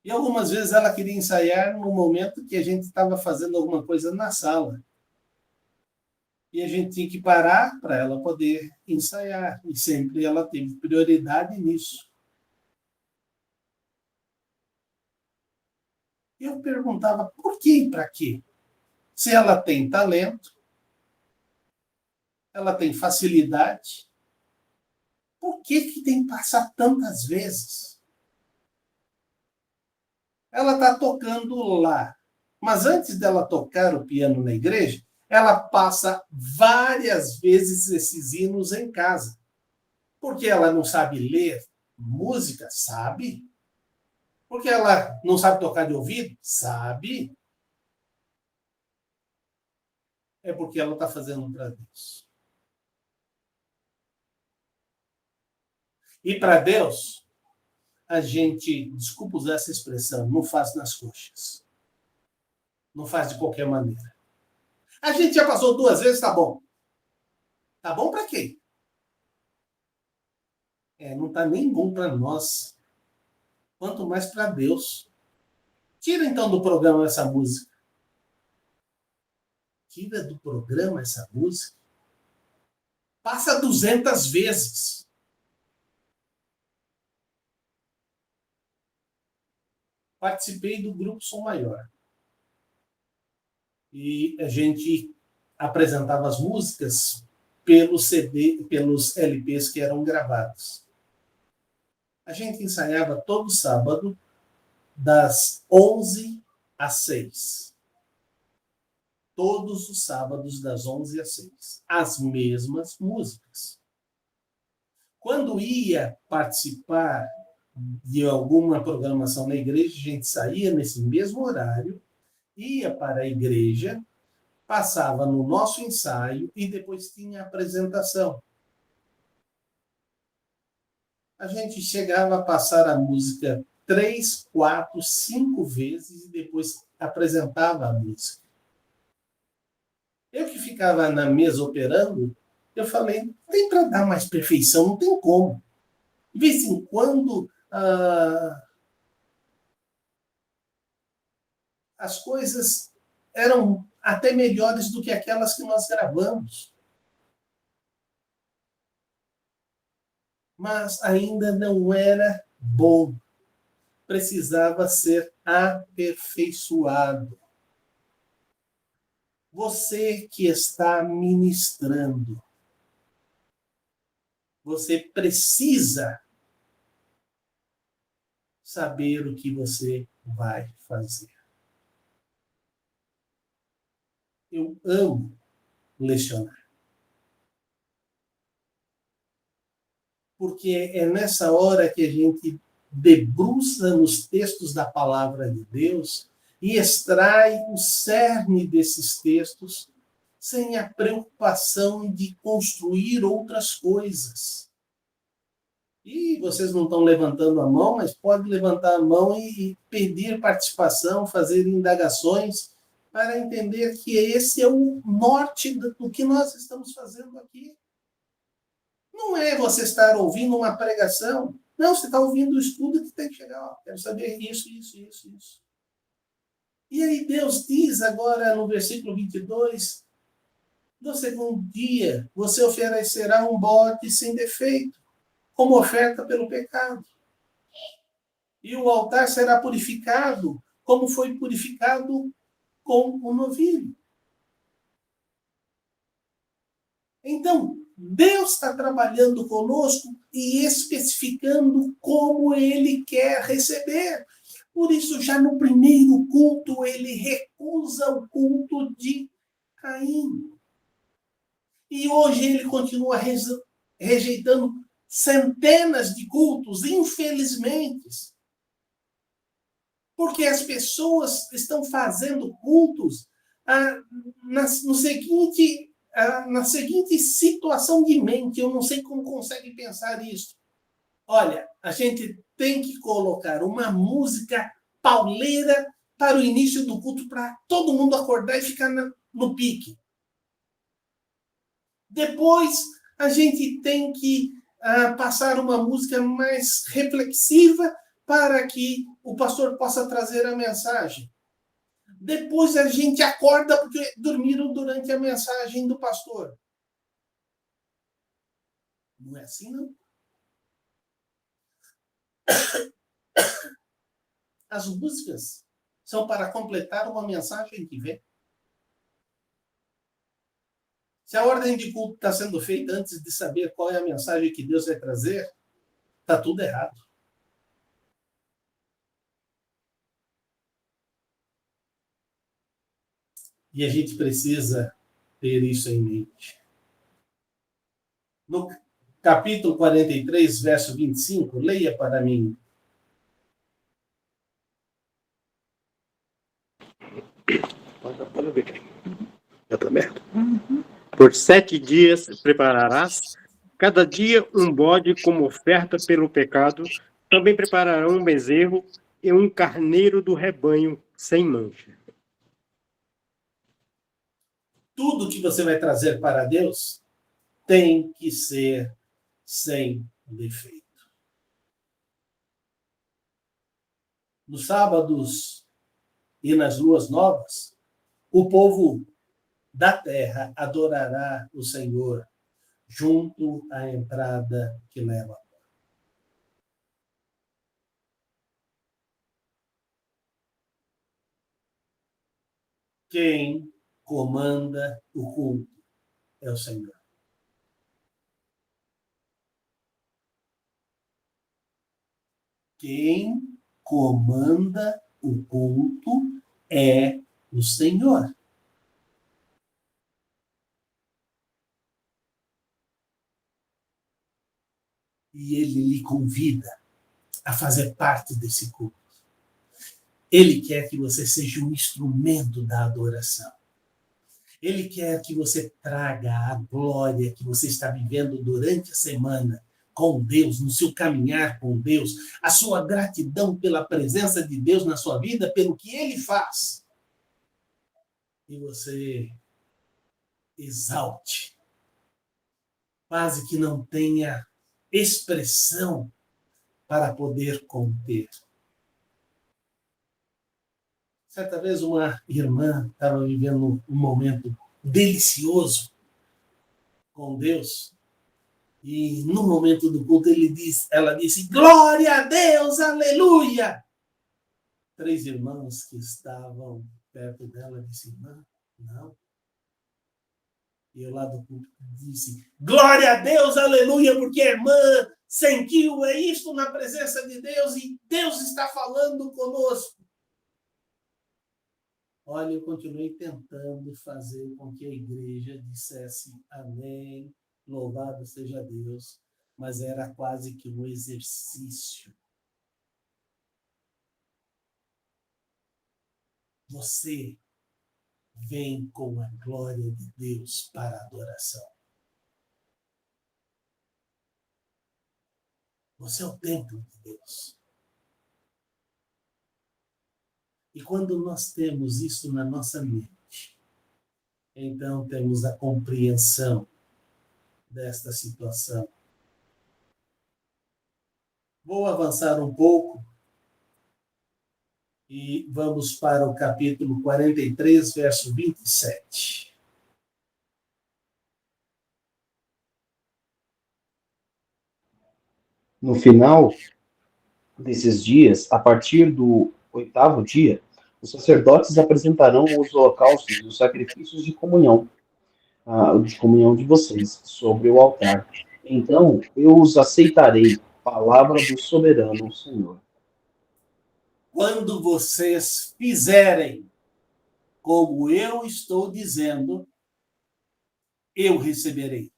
E algumas vezes ela queria ensaiar no momento que a gente estava fazendo alguma coisa na sala. E a gente tinha que parar para ela poder ensaiar. E sempre ela teve prioridade nisso. Eu perguntava por quê e para quê? Se ela tem talento, ela tem facilidade, por que tem que passar tantas vezes? Ela está tocando lá. Mas antes dela tocar o piano na igreja, ela passa várias vezes esses hinos em casa. Porque ela não sabe ler música? Sabe. Porque ela não sabe tocar de ouvido? Sabe. É porque ela está fazendo para Deus. E para Deus, a gente, desculpa usar essa expressão, não faz nas coxas. Não faz de qualquer maneira. A gente já passou 2 vezes, tá bom. Tá bom para quê? Não está nem bom para nós. Quanto mais para Deus. Tira então do programa essa música. Tira do programa essa música. Passa 200 vezes. Participei do grupo Som Maior. E a gente apresentava as músicas pelos CD, pelos LPs que eram gravados. A gente ensaiava todo sábado, das 11 às 6. Todos os sábados, das 11 às 6. As mesmas músicas. Quando ia participar de alguma programação na igreja, a gente saía nesse mesmo horário, ia para a igreja, passava no nosso ensaio e depois tinha a apresentação. A gente chegava a passar a música 3, 4, 5 vezes e depois apresentava a música. Eu que ficava na mesa operando, eu falei, tem para dar mais perfeição, não tem como. De vez em quando, as coisas eram até melhores do que aquelas que nós gravamos. Mas ainda não era bom. Precisava ser aperfeiçoado. Você que está ministrando, você precisa saber o que você vai fazer. Eu amo lecionar. Porque é nessa hora que a gente debruça nos textos da palavra de Deus e extrai o cerne desses textos sem a preocupação de construir outras coisas. E vocês não estão levantando a mão, mas pode levantar a mão e pedir participação, fazer indagações para entender que esse é o norte do que nós estamos fazendo aqui. Não é você estar ouvindo uma pregação. Não, você está ouvindo o estudo que tem que chegar. Ó, quero saber isso. E aí Deus diz agora no versículo 22, no segundo dia você oferecerá um bode sem defeito, como oferta pelo pecado. E o altar será purificado, como foi purificado com o novilho. Então, Deus está trabalhando conosco e especificando como Ele quer receber. Por isso, já no primeiro culto, Ele recusa o culto de Caim. E hoje Ele continua rejeitando centenas de cultos, infelizmente. Porque as pessoas estão fazendo cultos no seguinte na seguinte situação de mente, eu não sei como consegue pensar isso. Olha, a gente tem que colocar uma música pauleira para o início do culto, para todo mundo acordar e ficar no pique. Depois, a gente tem que passar uma música mais reflexiva para que o pastor possa trazer a mensagem. Depois a gente acorda porque dormiram durante a mensagem do pastor. Não é assim, não? As músicas são para completar uma mensagem que vem. Se a ordem de culto está sendo feita antes de saber qual é a mensagem que Deus vai trazer, está tudo errado. E a gente precisa ter isso em mente. No capítulo 43, verso 25, leia para mim. Pode ver. Já está aberto? Por 7 dias prepararás, cada dia um bode como oferta pelo pecado. Também prepararão um bezerro e um carneiro do rebanho sem mancha. Tudo que você vai trazer para Deus tem que ser sem defeito. Nos sábados e nas luas novas, o povo da terra adorará o Senhor junto à entrada que leva. Quem comanda o culto é o Senhor. Quem comanda o culto é o Senhor. E ele lhe convida a fazer parte desse culto. Ele quer que você seja um instrumento da adoração. Ele quer que você traga a glória que você está vivendo durante a semana com Deus, no seu caminhar com Deus, a sua gratidão pela presença de Deus na sua vida, pelo que Ele faz. E você exalte, quase que não tenha expressão para poder conter. Certa vez uma irmã estava vivendo um momento delicioso com Deus, e no momento do culto ela disse, glória a Deus, aleluia! 3 irmãos que estavam perto dela disseram, não. E eu lá do culto disse, glória a Deus, aleluia, porque a irmã sentiu isto na presença de Deus e Deus está falando conosco. Olha, eu continuei tentando fazer com que a igreja dissesse amém, louvado seja Deus, mas era quase que um exercício. Você vem com a glória de Deus para a adoração. Você é o templo de Deus. E quando nós temos isso na nossa mente, então temos a compreensão desta situação. Vou avançar um pouco e vamos para o capítulo 43, verso 27. No final desses dias, a partir do 8º dia, os sacerdotes apresentarão os holocaustos e os sacrifícios de comunhão de vocês, sobre o altar. Então eu os aceitarei, palavra do soberano Senhor. Quando vocês fizerem como eu estou dizendo, eu receberei.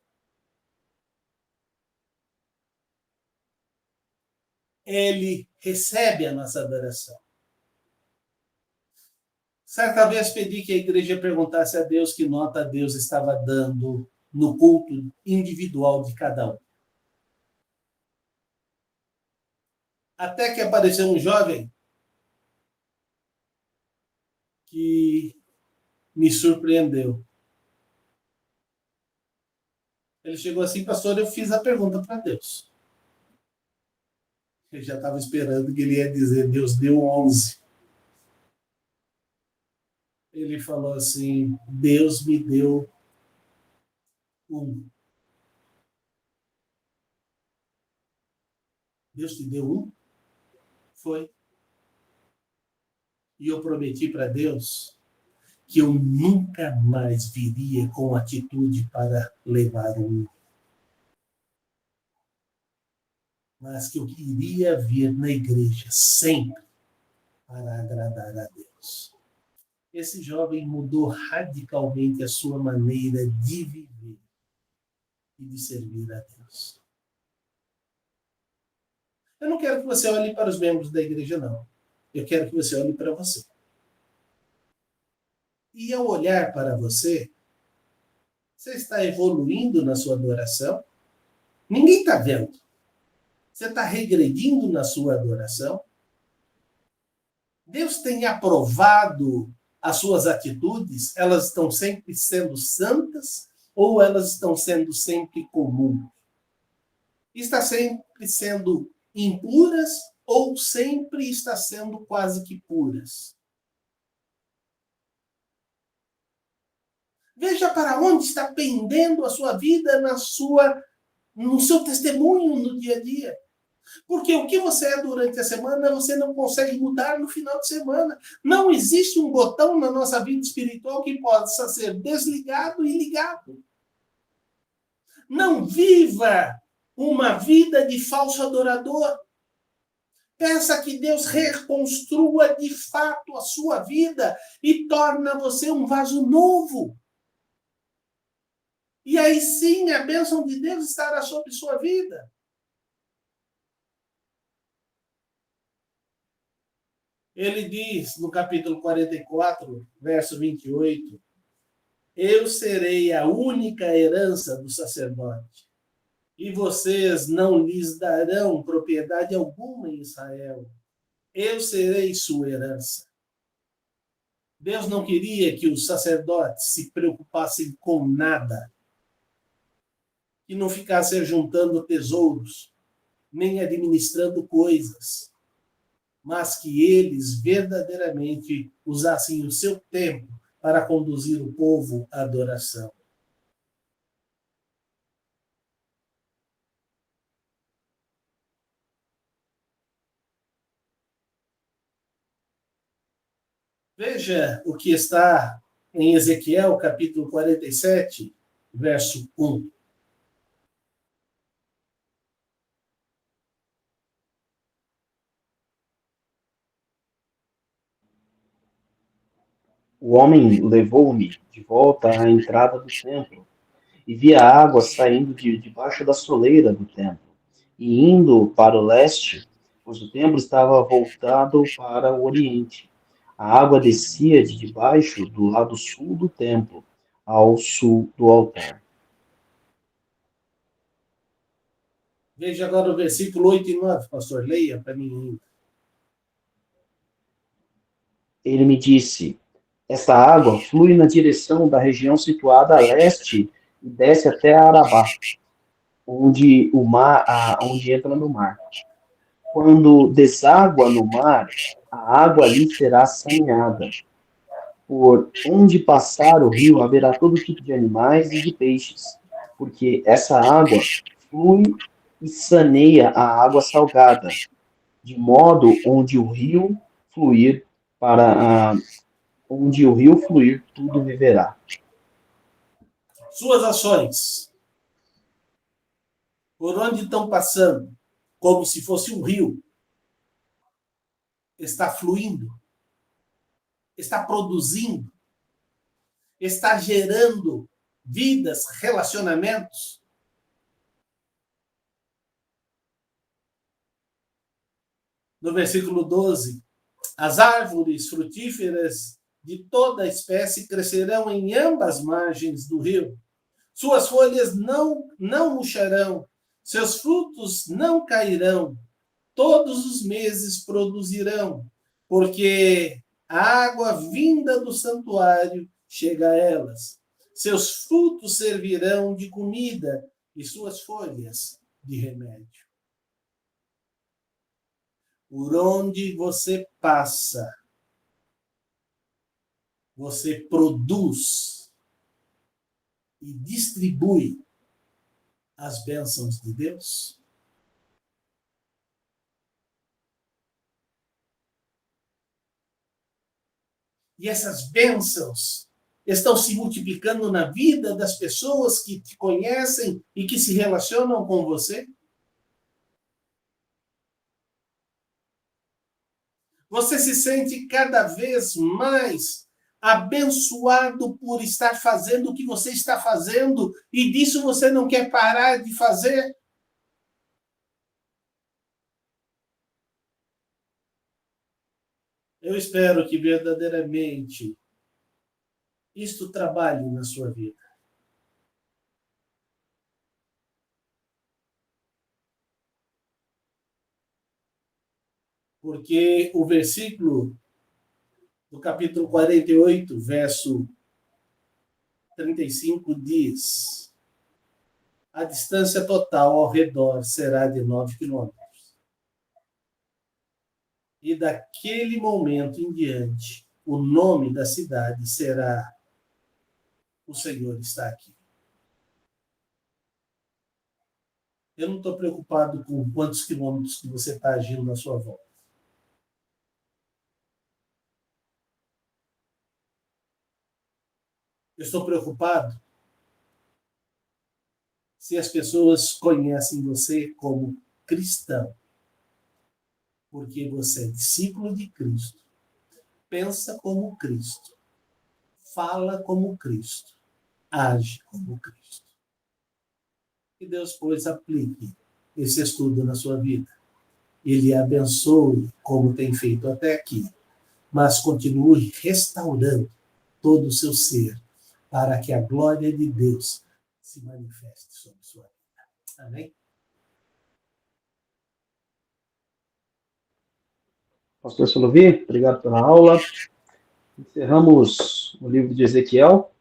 Ele recebe a nossa adoração. Certa vez pedi que a igreja perguntasse a Deus que nota Deus estava dando no culto individual de cada um. Até que apareceu um jovem que me surpreendeu. Ele chegou assim, pastor, eu fiz a pergunta para Deus. Eu já estava esperando que ele ia dizer, Deus deu 11. Ele falou assim, Deus me deu 1. Deus te deu 1? Foi. E eu prometi para Deus que eu nunca mais viria com atitude para levar 1. Mas que eu iria vir na igreja sempre para agradar a Deus. Esse jovem mudou radicalmente a sua maneira de viver e de servir a Deus. Eu não quero que você olhe para os membros da igreja, não. Eu quero que você olhe para você. E ao olhar para você, você está evoluindo na sua adoração? Ninguém está vendo. Você está regredindo na sua adoração? Deus tem aprovado as suas atitudes? Elas estão sempre sendo santas ou elas estão sendo sempre comuns? Está sempre sendo impuras ou sempre está sendo quase que puras? Veja para onde está pendendo a sua vida no seu testemunho no dia a dia. Porque o que você é durante a semana, você não consegue mudar no final de semana. Não existe um botão na nossa vida espiritual que possa ser desligado e ligado. Não viva uma vida de falso adorador. Peça que Deus reconstrua de fato a sua vida e torne você um vaso novo. E aí sim a bênção de Deus estará sobre sua vida. Ele diz no capítulo 44, verso 28, eu serei a única herança do sacerdote, e vocês não lhes darão propriedade alguma em Israel. Eu serei sua herança. Deus não queria que os sacerdotes se preocupassem com nada, que não ficassem juntando tesouros, nem administrando coisas, mas que eles verdadeiramente usassem o seu tempo para conduzir o povo à adoração. Veja o que está em Ezequiel, capítulo 47, verso 1. O homem levou-me de volta à entrada do templo, e vi a água saindo debaixo da soleira do templo, e indo para o leste, pois o templo estava voltado para o oriente. A água descia de debaixo do lado sul do templo, ao sul do altar. Veja agora o versículo 8 e 9, pastor. Leia para mim. Ele me disse, essa água flui na direção da região situada a leste e desce até Arabá, onde entra no mar. Quando deságua no mar, a água ali será saneada. Por onde passar o rio haverá todo tipo de animais e de peixes, porque essa água flui e saneia a água salgada, de modo onde o rio fluir, tudo viverá. Suas ações, por onde estão passando, como se fosse um rio, está fluindo, está produzindo, está gerando vidas, relacionamentos. No versículo 12, as árvores frutíferas de toda espécie crescerão em ambas margens do rio. Suas folhas não murcharão, seus frutos não cairão, todos os meses produzirão, porque a água vinda do santuário chega a elas. Seus frutos servirão de comida e suas folhas de remédio. Por onde você passa, você produz e distribui as bênçãos de Deus? E essas bênçãos estão se multiplicando na vida das pessoas que te conhecem e que se relacionam com você? Você se sente cada vez mais abençoado por estar fazendo o que você está fazendo e disso você não quer parar de fazer? Eu espero que verdadeiramente isto trabalhe na sua vida. Porque o versículo do capítulo 48, verso 35 diz: a distância total ao redor será de 9 quilômetros. E daquele momento em diante, o nome da cidade será: o Senhor está aqui. Eu não estou preocupado com quantos quilômetros que você está agindo na sua volta. Eu estou preocupado se as pessoas conhecem você como cristão, porque você é discípulo de Cristo, pensa como Cristo, fala como Cristo, age como Cristo. Que Deus, pois, aplique esse estudo na sua vida. Ele abençoe como tem feito até aqui, mas continue restaurando todo o seu ser, para que a glória de Deus se manifeste sobre sua vida. Amém? Pastor Solovi, obrigado pela aula. Encerramos o livro de Ezequiel.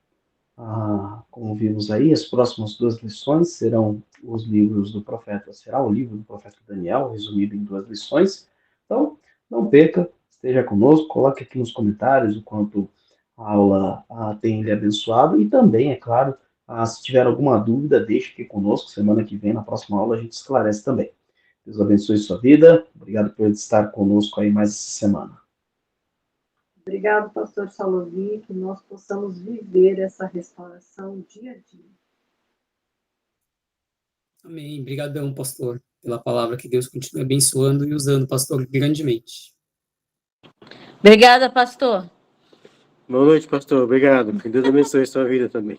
Como vimos aí, as próximas 2 lições serão os livros do profeta, será o livro do profeta Daniel, resumido em 2 lições. Então, não perca, esteja conosco, coloque aqui nos comentários o quanto a aula tem lhe abençoado e também, é claro, se tiver alguma dúvida, deixe aqui conosco, semana que vem, na próxima aula, a gente esclarece também. Deus abençoe sua vida, obrigado por estar conosco aí mais essa semana. Obrigado, pastor Salovi, que nós possamos viver essa restauração dia a dia. Amém. Obrigadão, pastor, pela palavra. Que Deus continue abençoando e usando, pastor, grandemente. Obrigada, pastor. Boa noite, pastor. Obrigado. Que Deus abençoe a sua vida também.